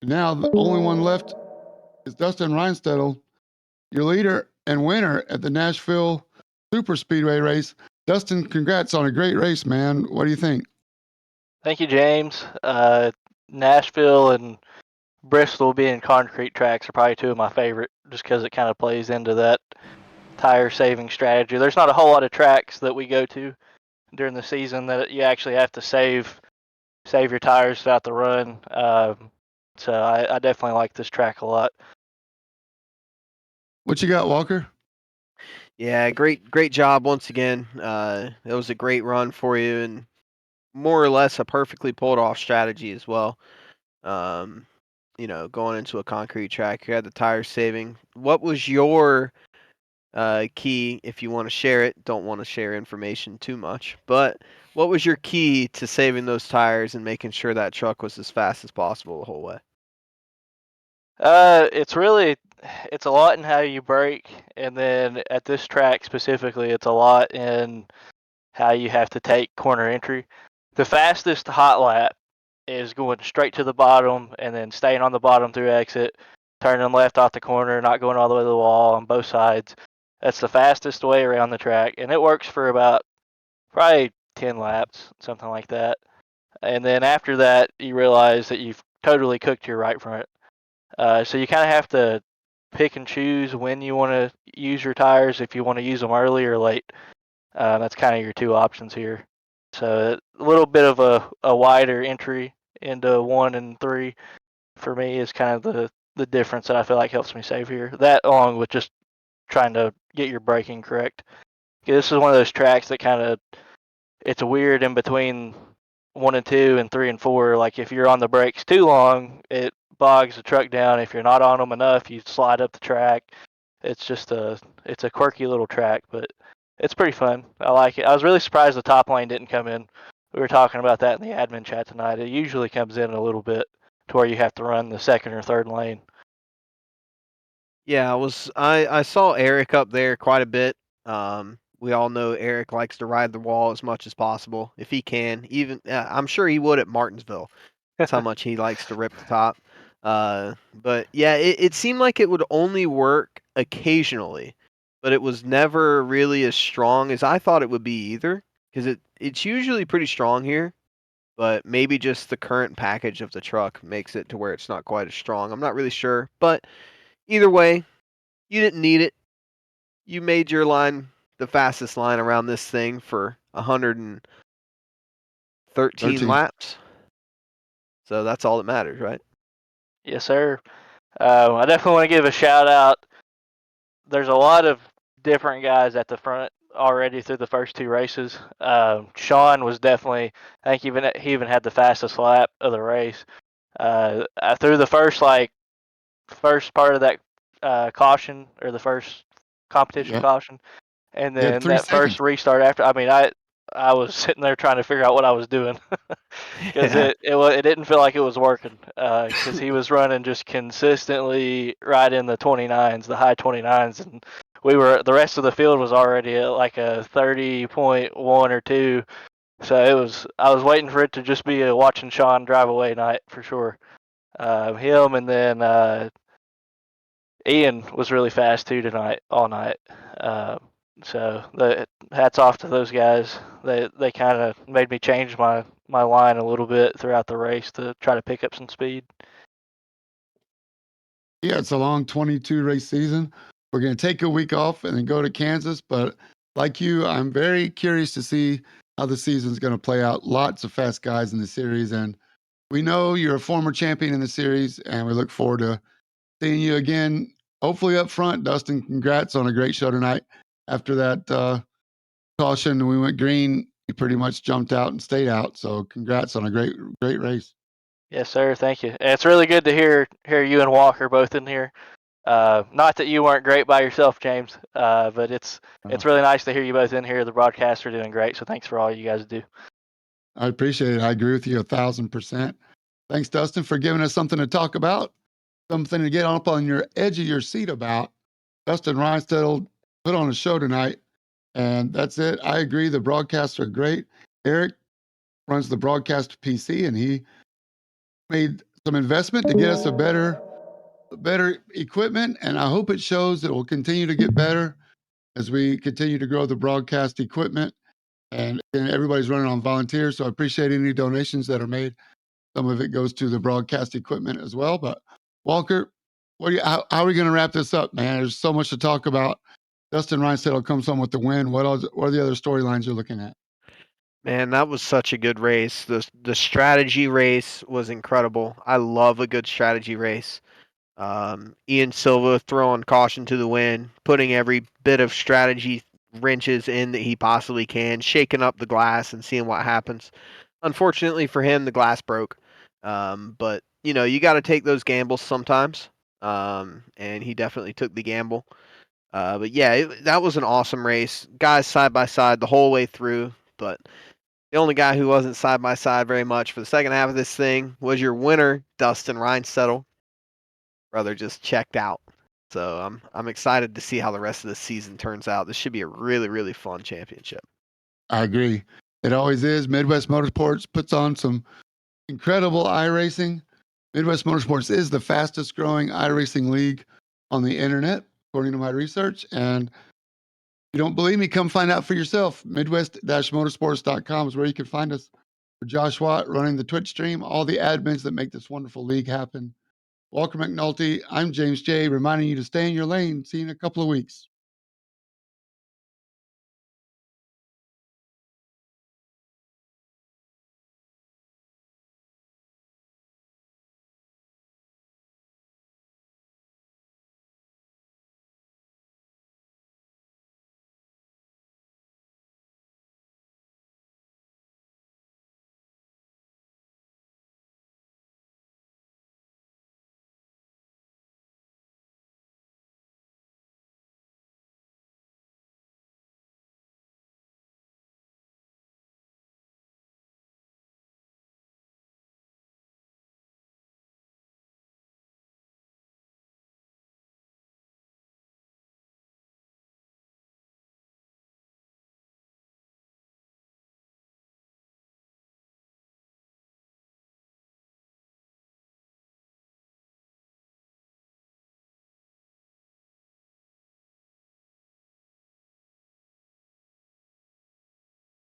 Now the only one left is Dustin Reinstedel, your leader and winner at the Nashville Super Speedway race. Dustin, congrats on a great race, man. What do you think? Thank you, James. Nashville and Bristol being concrete tracks are probably two of my favorite, just because it kind of plays into that tire saving strategy. There's not a whole lot of tracks that we go to during the season that you actually have to save your tires throughout the run. So I definitely like this track a lot. What you got, Walker? Yeah, great job once again. It was a great run for you, and more or less a perfectly pulled off strategy as well. Going into a concrete track, you had the tire saving. What was your key, if you want to share it? Don't want to share information too much, but what was your key to saving those tires and making sure that truck was as fast as possible the whole way? It's a lot in how you brake, and then at this track specifically, it's a lot in how you have to take corner entry. The fastest hot lap is going straight to the bottom and then staying on the bottom through exit, turning left off the corner, not going all the way to the wall on both sides. That's the fastest way around the track, and it works for about probably 10 laps, something like that. And then after that, you realize that you've totally cooked your right front. So you kind of have to pick and choose when you want to use your tires, if you want to use them early or late. That's kind of your two options here. So a little bit of a wider entry into 1 and 3 for me is kind of the difference that I feel like helps me save here. That along with just trying to get your braking correct. This is one of those tracks that it's weird in between 1 and 2 and 3 and 4. Like if you're on the brakes too long, it bogs the truck down. If you're not on them enough, you slide up the track. It's a quirky little track, but it's pretty fun. I like it. I was really surprised the top lane didn't come in. We were talking about that in the admin chat tonight. It usually comes in a little bit to where you have to run the second or third lane. Yeah, I saw Eric up there quite a bit. We all know Eric likes to ride the wall as much as possible if he can. Even I'm sure he would at Martinsville. That's how much he likes to rip the top. But yeah, it seemed like it would only work occasionally, but it was never really as strong as I thought it would be either. Because it's usually pretty strong here, but maybe just the current package of the truck makes it to where it's not quite as strong. I'm not really sure, but either way, you didn't need it. You made your line the fastest line around this thing for 113 13. laps. So that's all that matters, right? Yes, sir. I definitely want to give a shout out. There's a lot of different guys at the front already through the first 2 races. Sean was definitely, I think he even had the fastest lap of the race. Through the first part of that caution, or the first competition Yep. caution, and You had then 3 that first seconds. restart after. I mean, I was sitting there trying to figure out what I was doing because Yeah. it didn't feel like it was working, because he was running just consistently right in the 29s, the high 29s, and the rest of the field was already at like a 30.1 or 2. So I was waiting for it to just be a watching Sean drive away night for sure. Him, and then Ian was really fast too tonight, all night. So hats off to those guys. They kind of made me change my line a little bit throughout the race to try to pick up some speed. Yeah, it's a long 22 race season. We're going to take a week off and then go to Kansas. But like you, I'm very curious to see how the season's going to play out. Lots of fast guys in the series. And we know you're a former champion in the series, and we look forward to seeing you again, hopefully up front. Dustin, congrats on a great show tonight. After that caution, we went green. You pretty much jumped out and stayed out. So congrats on a great race. Yes, sir. Thank you. And it's really good to hear you and Walker both in here. Not that you weren't great by yourself, James, but it's really nice to hear you both in here. The broadcasts are doing great, so thanks for all you guys do. I appreciate it. I agree with you 1,000%. Thanks, Dustin, for giving us something to talk about, something to get up on your edge of your seat about. Dustin Reinstedel put on a show tonight, and that's it. I agree. The broadcasts are great. Eric runs the broadcast PC, and he made some investment to get us a better better equipment, and I hope it shows that it will continue to get better as we continue to grow the broadcast equipment. And everybody's running on volunteers, so I appreciate any donations that are made. Some of it goes to the broadcast equipment as well. But Walker, how are we going to wrap this up, man? There's so much to talk about. Dustin Reinstedt comes home with the win. What are the other storylines you're looking at? Man, that was such a good race. The strategy race was incredible. I love a good strategy race. Ian Silva throwing caution to the wind, putting every bit of strategy wrenches in that he possibly can, shaking up the glass and seeing what happens. Unfortunately for him, the glass broke. But you got to take those gambles sometimes. And he definitely took the gamble. But yeah, that was an awesome race. Guys side by side the whole way through. But the only guy who wasn't side by side very much for the second half of this thing was your winner, Dustin Reinsettle. Brother just checked out. So I'm excited to see how the rest of the season turns out. This should be a really, really fun championship. I agree. It always is. Midwest Motorsports puts on some incredible iRacing. Midwest Motorsports is the fastest growing iRacing league on the internet, according to my research. And if you don't believe me, come find out for yourself. Midwest-motorsports.com is where you can find us. For Josh Watt running the Twitch stream, all the admins that make this wonderful league happen. Walker McNulty, I'm James J, reminding you to stay in your lane. See you in a couple of weeks.